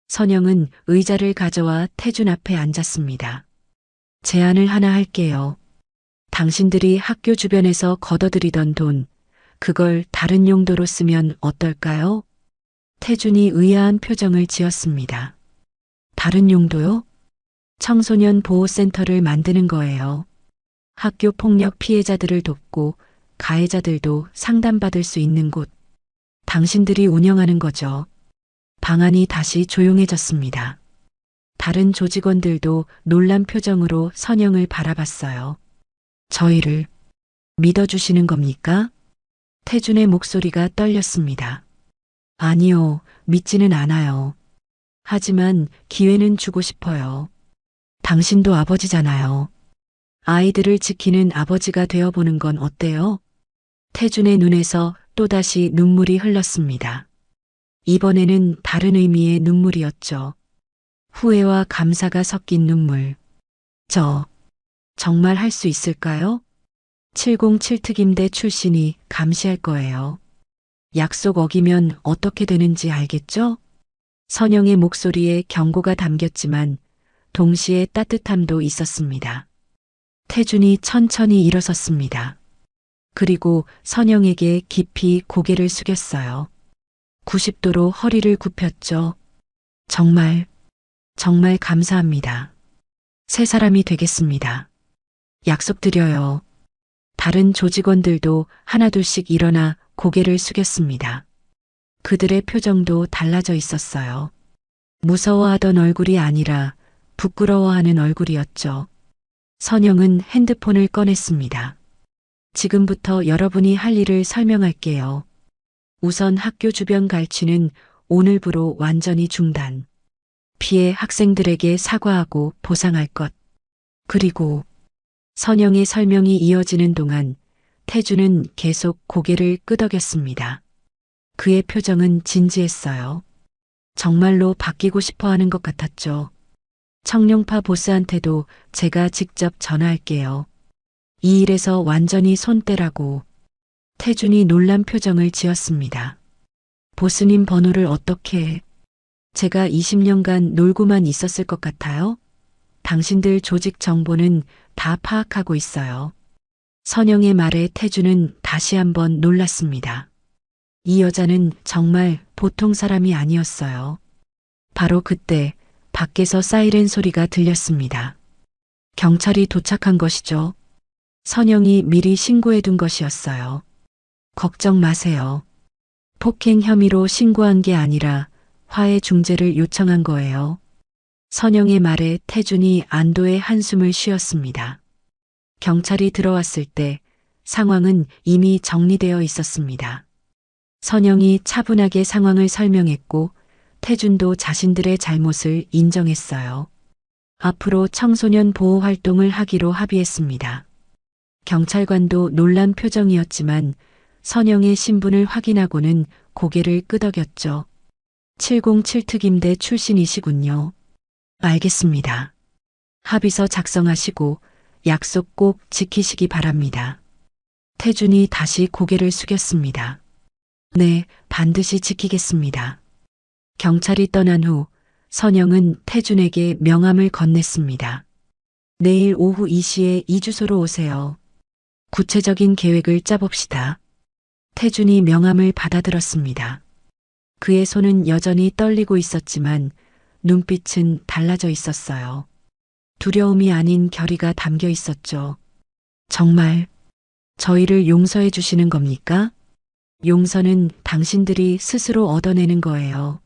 선영은 의자를 가져와 태준 앞에 앉았습니다. 제안을 하나 할게요. 당신들이 학교 주변에서 걷어들이던 돈, 그걸 다른 용도로 쓰면 어떨까요? 태준이 의아한 표정을 지었습니다. 다른 용도요? 청소년 보호센터를 만드는 거예요. 학교 폭력 피해자들을 돕고 가해자들도 상담받을 수 있는 곳. 당신들이 운영하는 거죠. 방안이 다시 조용해졌습니다. 다른 조직원들도 놀란 표정으로 선영을 바라봤어요. 저희를 믿어주시는 겁니까? 태준의 목소리가 떨렸습니다. 아니요, 믿지는 않아요. 하지만 기회는 주고 싶어요. 당신도 아버지잖아요. 아이들을 지키는 아버지가 되어보는 건 어때요? 태준의 눈에서 또다시 눈물이 흘렀습니다. 이번에는 다른 의미의 눈물이었죠. 후회와 감사가 섞인 눈물. 정말 할 수 있을까요? 707특임대 출신이 감시할 거예요. 약속 어기면 어떻게 되는지 알겠죠? 선영의 목소리에 경고가 담겼지만 동시에 따뜻함도 있었습니다. 태준이 천천히 일어섰습니다. 그리고 선영에게 깊이 고개를 숙였어요. 90도로 허리를 굽혔죠. 정말 감사합니다. 새 사람이 되겠습니다. 약속드려요. 다른 조직원들도 하나둘씩 일어나 고개를 숙였습니다. 그들의 표정도 달라져 있었어요. 무서워하던 얼굴이 아니라 부끄러워하는 얼굴이었죠. 선영은 핸드폰을 꺼냈습니다. 지금부터 여러분이 할 일을 설명할게요. 우선 학교 주변 갈취는 오늘부로 완전히 중단. 피해 학생들에게 사과하고 보상할 것. 그리고 선영의 설명이 이어지는 동안 태준은 계속 고개를 끄덕였습니다. 그의 표정은 진지했어요. 정말로 바뀌고 싶어 하는 것 같았죠. 청룡파 보스한테도 제가 직접 전화할게요. 이 일에서 완전히 손 떼라고. 태준이 놀란 표정을 지었습니다. 보스님 번호를 어떻게 해? 제가 20년간 놀고만 있었을 것 같아요? 당신들 조직 정보는 다 파악하고 있어요. 선영의 말에 태준은 다시 한번 놀랐습니다. 이 여자는 정말 보통 사람이 아니었어요. 바로 그때 밖에서 사이렌 소리가 들렸습니다. 경찰이 도착한 것이죠. 선영이 미리 신고해둔 것이었어요. 걱정 마세요. 폭행 혐의로 신고한 게 아니라 화해 중재를 요청한 거예요. 선영의 말에 태준이 안도의 한숨을 쉬었습니다. 경찰이 들어왔을 때 상황은 이미 정리되어 있었습니다. 선영이 차분하게 상황을 설명했고 태준도 자신들의 잘못을 인정했어요. 앞으로 청소년 보호 활동을 하기로 합의했습니다. 경찰관도 놀란 표정이었지만 선영의 신분을 확인하고는 고개를 끄덕였죠. 707특임대 출신이시군요. 알겠습니다. 합의서 작성하시고 약속 꼭 지키시기 바랍니다. 태준이 다시 고개를 숙였습니다. 네, 반드시 지키겠습니다. 경찰이 떠난 후 선영은 태준에게 명함을 건넸습니다. 내일 오후 2시에 이 주소로 오세요. 구체적인 계획을 짜봅시다. 태준이 명함을 받아들었습니다. 그의 손은 여전히 떨리고 있었지만 눈빛은 달라져 있었어요. 두려움이 아닌 결의가 담겨 있었죠. 정말 저희를 용서해 주시는 겁니까? 용서는 당신들이 스스로 얻어내는 거예요.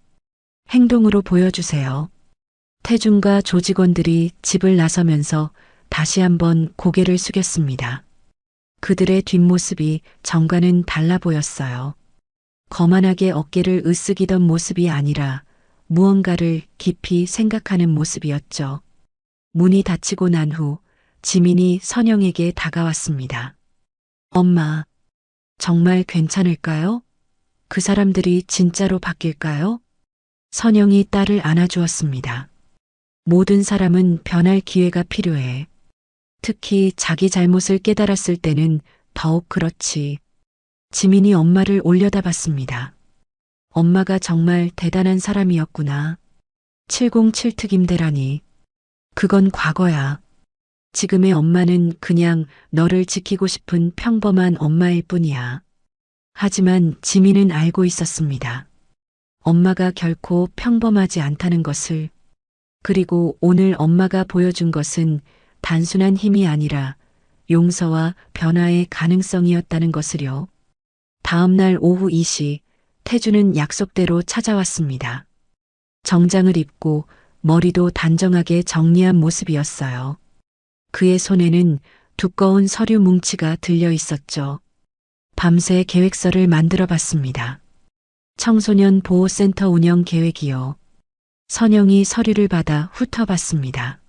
행동으로 보여주세요. 태준과 조직원들이 집을 나서면서 다시 한번 고개를 숙였습니다. 그들의 뒷모습이 전과는 달라 보였어요. 거만하게 어깨를 으쓱이던 모습이 아니라 무언가를 깊이 생각하는 모습이었죠. 문이 닫히고 난 후 지민이 선영에게 다가왔습니다. 엄마, 정말 괜찮을까요? 그 사람들이 진짜로 바뀔까요? 선영이 딸을 안아주었습니다. 모든 사람은 변할 기회가 필요해. 특히 자기 잘못을 깨달았을 때는 더욱 그렇지. 지민이 엄마를 올려다봤습니다. 엄마가 정말 대단한 사람이었구나. 707특임대라니. 그건 과거야. 지금의 엄마는 그냥 너를 지키고 싶은 평범한 엄마일 뿐이야. 하지만 지민은 알고 있었습니다. 엄마가 결코 평범하지 않다는 것을. 그리고 오늘 엄마가 보여준 것은 단순한 힘이 아니라 용서와 변화의 가능성이었다는 것을요. 다음 날 오후 2시 태준은 약속대로 찾아왔습니다. 정장을 입고 머리도 단정하게 정리한 모습이었어요. 그의 손에는 두꺼운 서류 뭉치가 들려 있었죠. 밤새 계획서를 만들어 봤습니다. 청소년 보호센터 운영 계획이요. 선영이 서류를 받아 훑어봤습니다.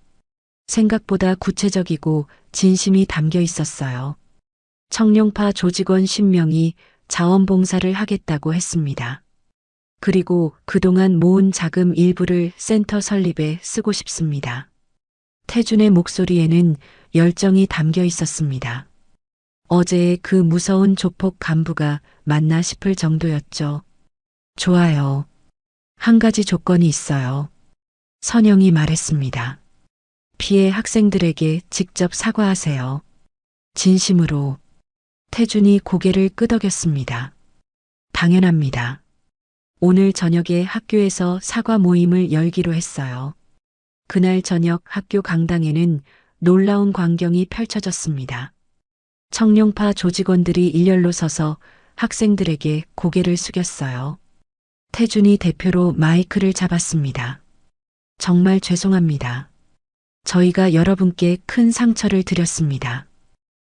생각보다 구체적이고 진심이 담겨 있었어요. 청룡파 조직원 10명이 자원봉사를 하겠다고 했습니다. 그리고 그동안 모은 자금 일부를 센터 설립에 쓰고 싶습니다. 태준의 목소리에는 열정이 담겨 있었습니다. 어제의 그 무서운 조폭 간부가 맞나 싶을 정도였죠. 좋아요. 한 가지 조건이 있어요. 선영이 말했습니다. 피해 학생들에게 직접 사과하세요. 진심으로. 태준이 고개를 끄덕였습니다. 당연합니다. 오늘 저녁에 학교에서 사과 모임을 열기로 했어요. 그날 저녁 학교 강당에는 놀라운 광경이 펼쳐졌습니다. 청룡파 조직원들이 일렬로 서서 학생들에게 고개를 숙였어요. 태준이 대표로 마이크를 잡았습니다. 정말 죄송합니다. 저희가 여러분께 큰 상처를 드렸습니다.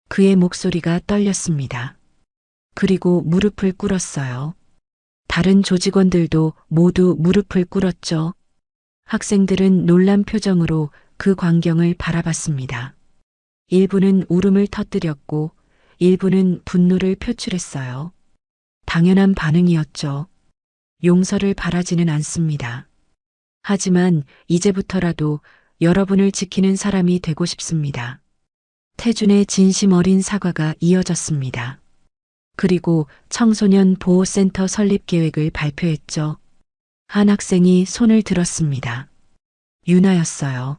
그의 목소리가 떨렸습니다. 그리고 무릎을 꿇었어요. 다른 조직원들도 모두 무릎을 꿇었죠. 학생들은 놀란 표정으로 그 광경을 바라봤습니다. 일부는 울음을 터뜨렸고 일부는 분노를 표출했어요. 당연한 반응이었죠. 용서를 바라지는 않습니다. 하지만 이제부터라도 여러분을 지키는 사람이 되고 싶습니다. 태준의 진심 어린 사과가 이어졌습니다. 그리고 청소년 보호센터 설립 계획을 발표했죠. 한 학생이 손을 들었습니다. 유나였어요.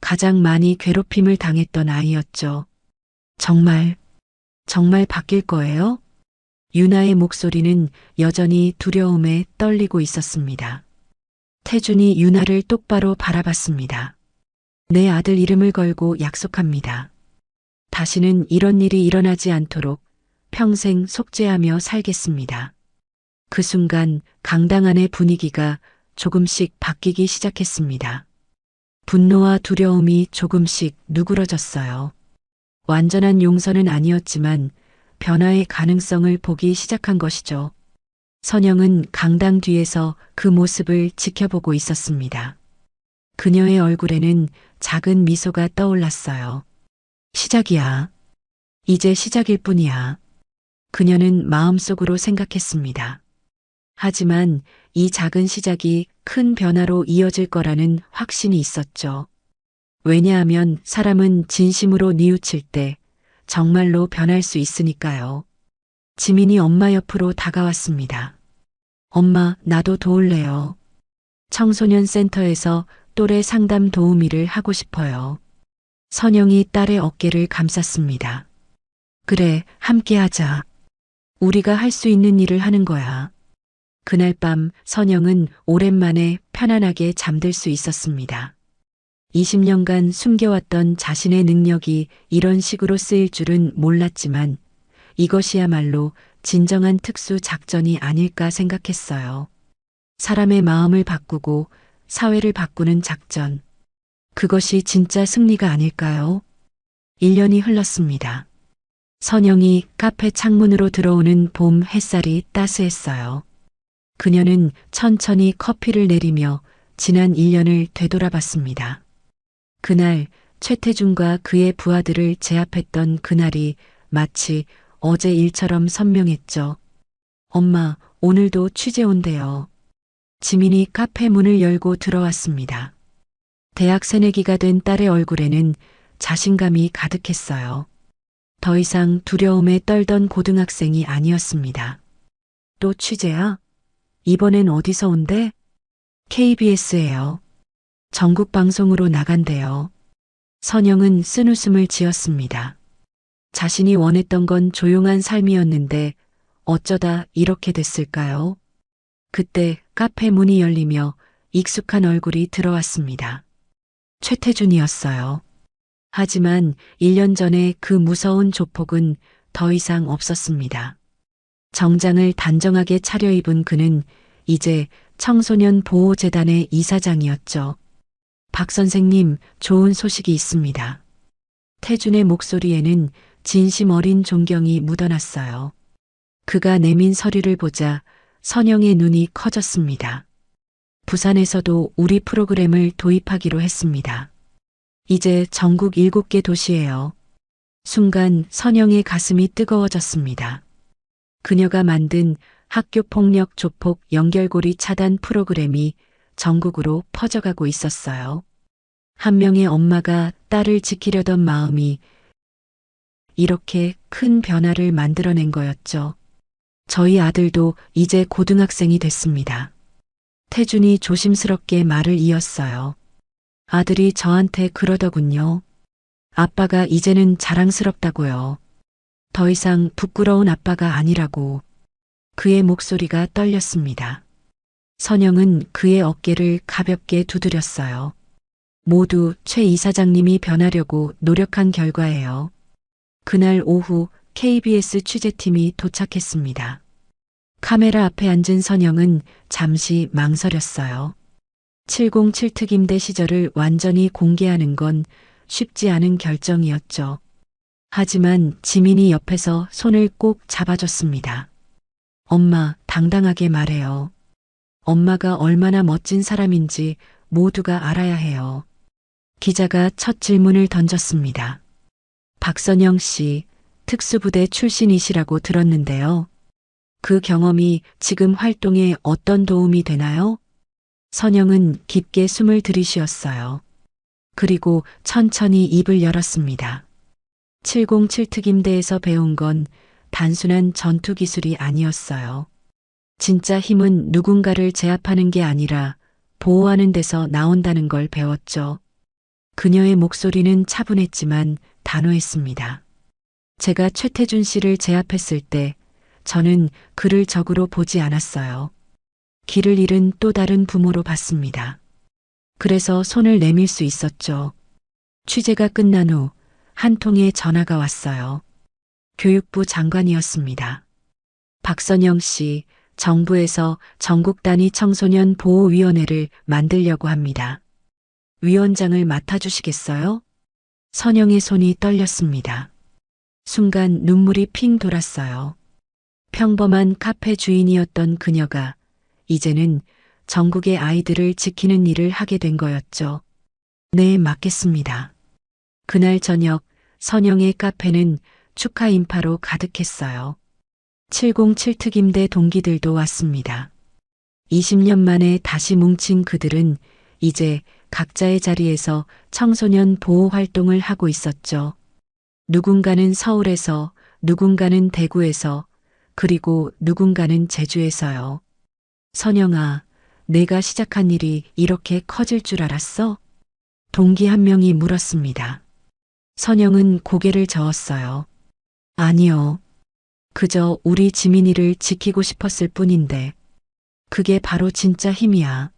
가장 많이 괴롭힘을 당했던 아이였죠. 정말 바뀔 거예요? 유나의 목소리는 여전히 두려움에 떨리고 있었습니다. 태준이 유나를 똑바로 바라봤습니다. 내 아들 이름을 걸고 약속합니다. 다시는 이런 일이 일어나지 않도록 평생 속죄하며 살겠습니다. 그 순간 강당 안의 분위기가 조금씩 바뀌기 시작했습니다. 분노와 두려움이 조금씩 누그러졌어요. 완전한 용서는 아니었지만 변화의 가능성을 보기 시작한 것이죠. 선영은 강당 뒤에서 그 모습을 지켜보고 있었습니다. 그녀의 얼굴에는 작은 미소가 떠올랐어요. 시작이야. 이제 시작일 뿐이야. 그녀는 마음속으로 생각했습니다. 하지만 이 작은 시작이 큰 변화로 이어질 거라는 확신이 있었죠. 왜냐하면 사람은 진심으로 뉘우칠 때 정말로 변할 수 있으니까요. 지민이 엄마 옆으로 다가왔습니다. 엄마, 나도 도울래요. 청소년 센터에서 또래 상담 도우미를 하고 싶어요. 선영이 딸의 어깨를 감쌌습니다. 그래, 함께 하자. 우리가 할 수 있는 일을 하는 거야. 그날 밤 선영은 오랜만에 편안하게 잠들 수 있었습니다. 20년간 숨겨왔던 자신의 능력이 이런 식으로 쓰일 줄은 몰랐지만 이것이야말로 진정한 특수 작전이 아닐까 생각했어요. 사람의 마음을 바꾸고 사회를 바꾸는 작전. 그것이 진짜 승리가 아닐까요? 1년이 흘렀습니다. 선영이 카페 창문으로 들어오는 봄 햇살이 따스했어요. 그녀는 천천히 커피를 내리며 지난 1년을 되돌아봤습니다. 그날 최태준과 그의 부하들을 제압했던 그날이 마치 어제 일처럼 선명했죠. 엄마, 오늘도 취재 온대요. 지민이 카페 문을 열고 들어왔습니다. 대학 새내기가 된 딸의 얼굴에는 자신감이 가득했어요. 더 이상 두려움에 떨던 고등학생이 아니었습니다. 또 취재야? 이번엔 어디서 온대? KBS예요. 전국 방송으로 나간대요. 선영은 쓴웃음을 지었습니다. 자신이 원했던 건 조용한 삶이었는데 어쩌다 이렇게 됐을까요? 그때 카페 문이 열리며 익숙한 얼굴이 들어왔습니다. 최태준이었어요. 하지만 1년 전에 그 무서운 조폭은 더 이상 없었습니다. 정장을 단정하게 차려입은 그는 이제 청소년 보호재단의 이사장이었죠. 박 선생님, 좋은 소식이 있습니다. 태준의 목소리에는 진심 어린 존경이 묻어났어요. 그가 내민 서류를 보자 선영의 눈이 커졌습니다. 부산에서도 우리 프로그램을 도입하기로 했습니다. 이제 전국 7개 도시예요. 순간 선영의 가슴이 뜨거워졌습니다. 그녀가 만든 학교폭력 조폭 연결고리 차단 프로그램이 전국으로 퍼져가고 있었어요. 한 명의 엄마가 딸을 지키려던 마음이 이렇게 큰 변화를 만들어낸 거였죠. 저희 아들도 이제 고등학생이 됐습니다. 태준이 조심스럽게 말을 이었어요. 아들이 저한테 그러더군요. 아빠가 이제는 자랑스럽다고요. 더 이상 부끄러운 아빠가 아니라고. 그의 목소리가 떨렸습니다. 선영은 그의 어깨를 가볍게 두드렸어요. 모두 최 이사장님이 변하려고 노력한 결과예요. 그날 오후 KBS 취재팀이 도착했습니다. 카메라 앞에 앉은 선영은 잠시 망설였어요. 707 특임대 시절을 완전히 공개하는 건 쉽지 않은 결정이었죠. 하지만 지민이 옆에서 손을 꼭 잡아줬습니다. 엄마, 당당하게 말해요. 엄마가 얼마나 멋진 사람인지 모두가 알아야 해요. 기자가 첫 질문을 던졌습니다. 박선영 씨, 특수부대 출신이시라고 들었는데요. 그 경험이 지금 활동에 어떤 도움이 되나요? 선영은 깊게 숨을 들이쉬었어요. 그리고 천천히 입을 열었습니다. 707 특임대에서 배운 건 단순한 전투 기술이 아니었어요. 진짜 힘은 누군가를 제압하는 게 아니라 보호하는 데서 나온다는 걸 배웠죠. 그녀의 목소리는 차분했지만 단호했습니다. 제가 최태준 씨를 제압했을 때 저는 그를 적으로 보지 않았어요. 길을 잃은 또 다른 부모로 봤습니다. 그래서 손을 내밀 수 있었죠. 취재가 끝난 후 한 통의 전화가 왔어요. 교육부 장관이었습니다. 박선영 씨, 정부에서 전국 단위 청소년 보호위원회를 만들려고 합니다. 위원장을 맡아주시겠어요? 선영의 손이 떨렸습니다. 순간 눈물이 핑 돌았어요. 평범한 카페 주인이었던 그녀가 이제는 전국의 아이들을 지키는 일을 하게 된 거였죠. 네, 맡겠습니다. 그날 저녁 선영의 카페는 축하 인파로 가득했어요. 707 특임대 동기들도 왔습니다. 20년 만에 다시 뭉친 그들은 이제 각자의 자리에서 청소년 보호 활동을 하고 있었죠. 누군가는 서울에서, 누군가는 대구에서, 그리고 누군가는 제주에서요. 선영아, 내가 시작한 일이 이렇게 커질 줄 알았어? 동기 한 명이 물었습니다. 선영은 고개를 저었어요. 아니요. 그저 우리 지민이를 지키고 싶었을 뿐인데. 그게 바로 진짜 힘이야.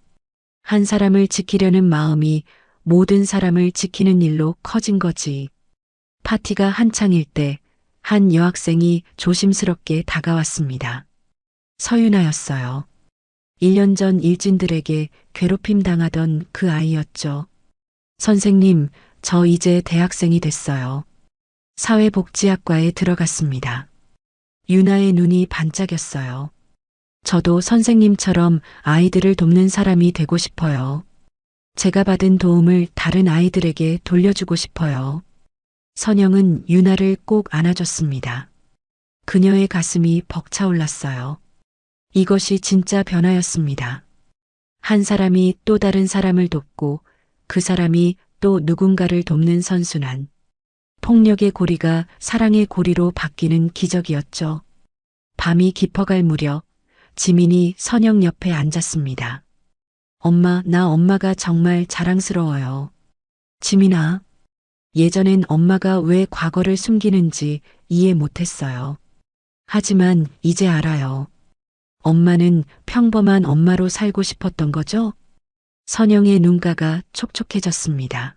한 사람을 지키려는 마음이 모든 사람을 지키는 일로 커진 거지. 파티가 한창일 때 한 여학생이 조심스럽게 다가왔습니다. 서윤아였어요. 1년 전 일진들에게 괴롭힘 당하던 그 아이였죠. 선생님, 저 이제 대학생이 됐어요. 사회복지학과에 들어갔습니다. 유나의 눈이 반짝였어요. 저도 선생님처럼 아이들을 돕는 사람이 되고 싶어요. 제가 받은 도움을 다른 아이들에게 돌려주고 싶어요. 선영은 유나를 꼭 안아줬습니다. 그녀의 가슴이 벅차올랐어요. 이것이 진짜 변화였습니다. 한 사람이 또 다른 사람을 돕고 그 사람이 또 누군가를 돕는 선순환. 폭력의 고리가 사랑의 고리로 바뀌는 기적이었죠. 밤이 깊어갈 무렵 지민이 선영 옆에 앉았습니다. 엄마, 나 엄마가 정말 자랑스러워요. 지민아, 예전엔 엄마가 왜 과거를 숨기는지 이해 못했어요. 하지만 이제 알아요. 엄마는 평범한 엄마로 살고 싶었던 거죠? 선영의 눈가가 촉촉해졌습니다.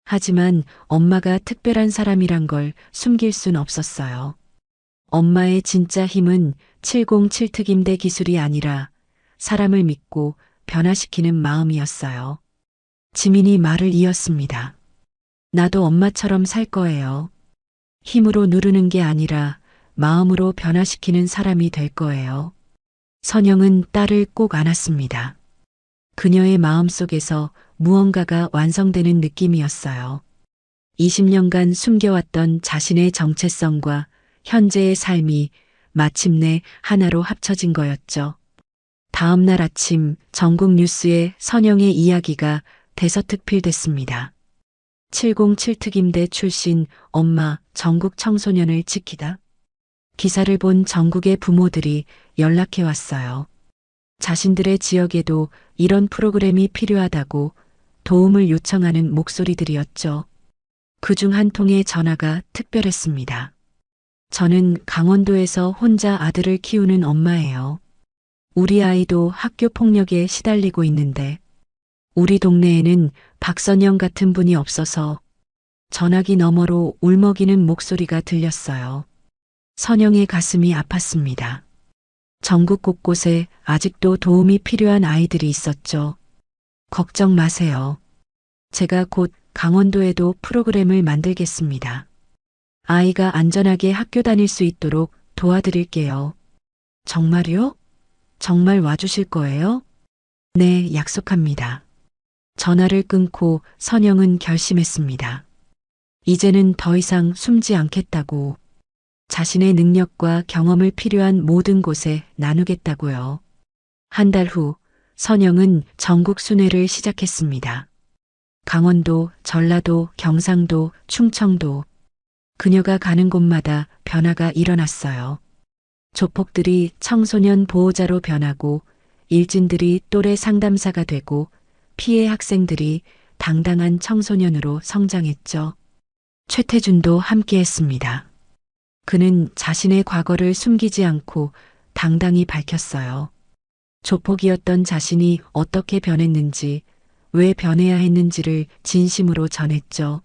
하지만 엄마가 특별한 사람이란 걸 숨길 순 없었어요. 엄마의 진짜 힘은 707 특임대 기술이 아니라 사람을 믿고 변화시키는 마음이었어요. 지민이 말을 이었습니다. 나도 엄마처럼 살 거예요. 힘으로 누르는 게 아니라 마음으로 변화시키는 사람이 될 거예요. 선영은 딸을 꼭 안았습니다. 그녀의 마음속에서 무언가가 완성되는 느낌이었어요. 20년간 숨겨왔던 자신의 정체성과 현재의 삶이 마침내 하나로 합쳐진 거였죠. 다음 날 아침 전국 뉴스에 선영의 이야기가 대서특필됐습니다. 707 특임대 출신 엄마 전국 청소년을 지키다. 기사를 본 전국의 부모들이 연락해 왔어요. 자신들의 지역에도 이런 프로그램이 필요하다고 도움을 요청하는 목소리들이었죠. 그중 한 통의 전화가 특별했습니다. 저는 강원도에서 혼자 아들을 키우는 엄마예요. 우리 아이도 학교 폭력에 시달리고 있는데 우리 동네에는 박선영 같은 분이 없어서. 전화기 너머로 울먹이는 목소리가 들렸어요. 선영의 가슴이 아팠습니다. 전국 곳곳에 아직도 도움이 필요한 아이들이 있었죠. 걱정 마세요. 제가 곧 강원도에도 프로그램을 만들겠습니다. 아이가 안전하게 학교 다닐 수 있도록 도와드릴게요. 정말요? 정말 와주실 거예요? 네, 약속합니다. 전화를 끊고 선영은 결심했습니다. 이제는 더 이상 숨지 않겠다고. 자신의 능력과 경험을 필요한 모든 곳에 나누겠다고요. 한 달 후 선영은 전국 순회를 시작했습니다. 강원도, 전라도, 경상도, 충청도. 그녀가 가는 곳마다 변화가 일어났어요. 조폭들이 청소년 보호자로 변하고 일진들이 또래 상담사가 되고 피해 학생들이 당당한 청소년으로 성장했죠. 최태준도 함께했습니다. 그는 자신의 과거를 숨기지 않고 당당히 밝혔어요. 조폭이었던 자신이 어떻게 변했는지, 왜 변해야 했는지를 진심으로 전했죠.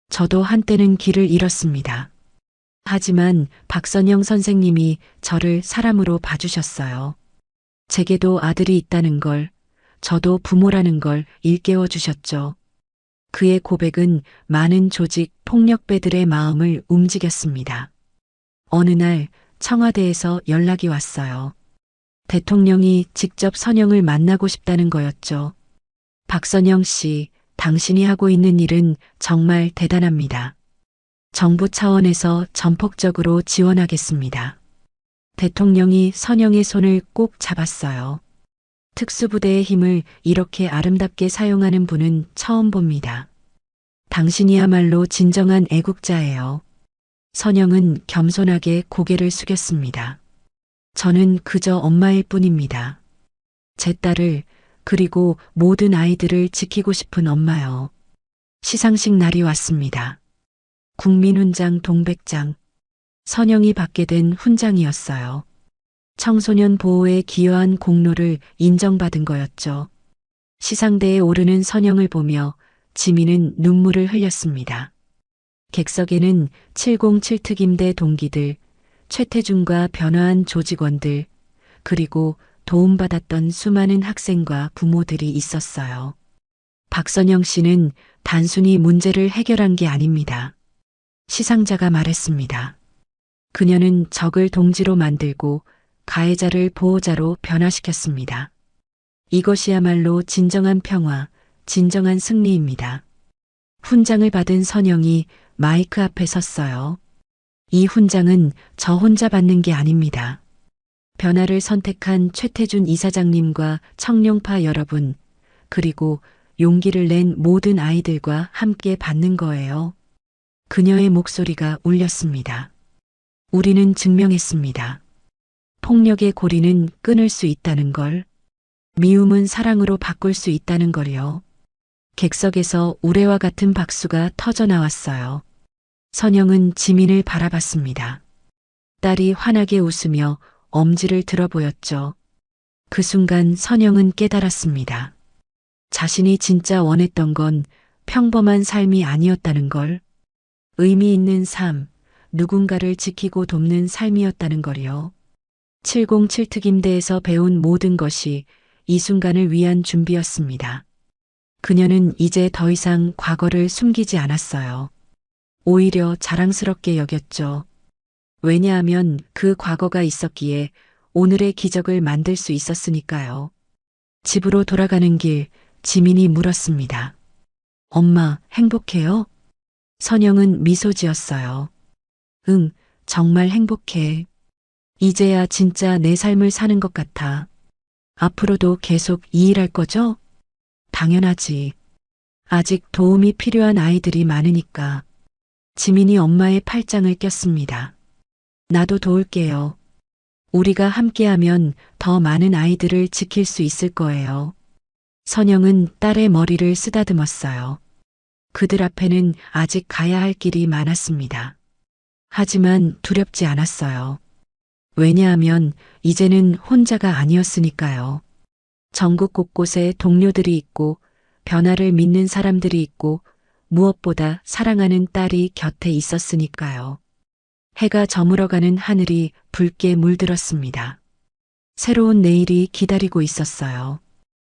저도 한때는 길을 잃었습니다. 하지만 박선영 선생님이 저를 사람으로 봐주셨어요. 제게도 아들이 있다는 걸, 저도 부모라는 걸 일깨워 주셨죠. 그의 고백은 많은 조직 폭력배들의 마음을 움직였습니다. 어느 날 청와대에서 연락이 왔어요. 대통령이 직접 선영을 만나고 싶다는 거였죠. 박선영 씨, 당신이 하고 있는 일은 정말 대단합니다. 정부 차원에서 전폭적으로 지원하겠습니다. 대통령이 선영의 손을 꼭 잡았어요. 특수부대의 힘을 이렇게 아름답게 사용하는 분은 처음 봅니다. 당신이야말로 진정한 애국자예요. 선영은 겸손하게 고개를 숙였습니다. 저는 그저 엄마일 뿐입니다. 제 딸을, 그리고 모든 아이들을 지키고 싶은 엄마요. 시상식 날이 왔습니다. 국민훈장 동백장. 선영이 받게 된 훈장이었어요. 청소년 보호에 기여한 공로를 인정받은 거였죠. 시상대에 오르는 선영을 보며 지민은 눈물을 흘렸습니다. 객석에는 707특임대 동기들, 최태준과 변화한 조직원들, 그리고 도움받았던 수많은 학생과 부모들이 있었어요. 박선영 씨는 단순히 문제를 해결한 게 아닙니다. 시상자가 말했습니다. 그녀는 적을 동지로 만들고 가해자를 보호자로 변화시켰습니다. 이것이야말로 진정한 평화, 진정한 승리입니다. 훈장을 받은 선영이 마이크 앞에 섰어요. 이 훈장은 저 혼자 받는 게 아닙니다. 변화를 선택한 최태준 이사장님과 청룡파 여러분, 그리고 용기를 낸 모든 아이들과 함께 받는 거예요. 그녀의 목소리가 울렸습니다. 우리는 증명했습니다. 폭력의 고리는 끊을 수 있다는 걸, 미움은 사랑으로 바꿀 수 있다는 걸요. 객석에서 우레와 같은 박수가 터져 나왔어요. 선영은 지민을 바라봤습니다. 딸이 환하게 웃으며 엄지를 들어 보였죠. 그 순간 선영은 깨달았습니다. 자신이 진짜 원했던 건 평범한 삶이 아니었다는 걸, 의미 있는 삶, 누군가를 지키고 돕는 삶이었다는 걸요. 707특임대에서 배운 모든 것이 이 순간을 위한 준비였습니다. 그녀는 이제 더 이상 과거를 숨기지 않았어요. 오히려 자랑스럽게 여겼죠. 왜냐하면 그 과거가 있었기에 오늘의 기적을 만들 수 있었으니까요. 집으로 돌아가는 길, 지민이 물었습니다. 엄마, 행복해요? 선영은 미소 지었어요. 응, 정말 행복해. 이제야 진짜 내 삶을 사는 것 같아. 앞으로도 계속 이 일 할 거죠? 당연하지. 아직 도움이 필요한 아이들이 많으니까. 지민이 엄마의 팔짱을 꼈습니다. 나도 도울게요. 우리가 함께하면 더 많은 아이들을 지킬 수 있을 거예요. 선영은 딸의 머리를 쓰다듬었어요. 그들 앞에는 아직 가야 할 길이 많았습니다. 하지만 두렵지 않았어요. 왜냐하면 이제는 혼자가 아니었으니까요. 전국 곳곳에 동료들이 있고 변화를 믿는 사람들이 있고 무엇보다 사랑하는 딸이 곁에 있었으니까요. 해가 저물어가는 하늘이 붉게 물들었습니다. 새로운 내일이 기다리고 있었어요.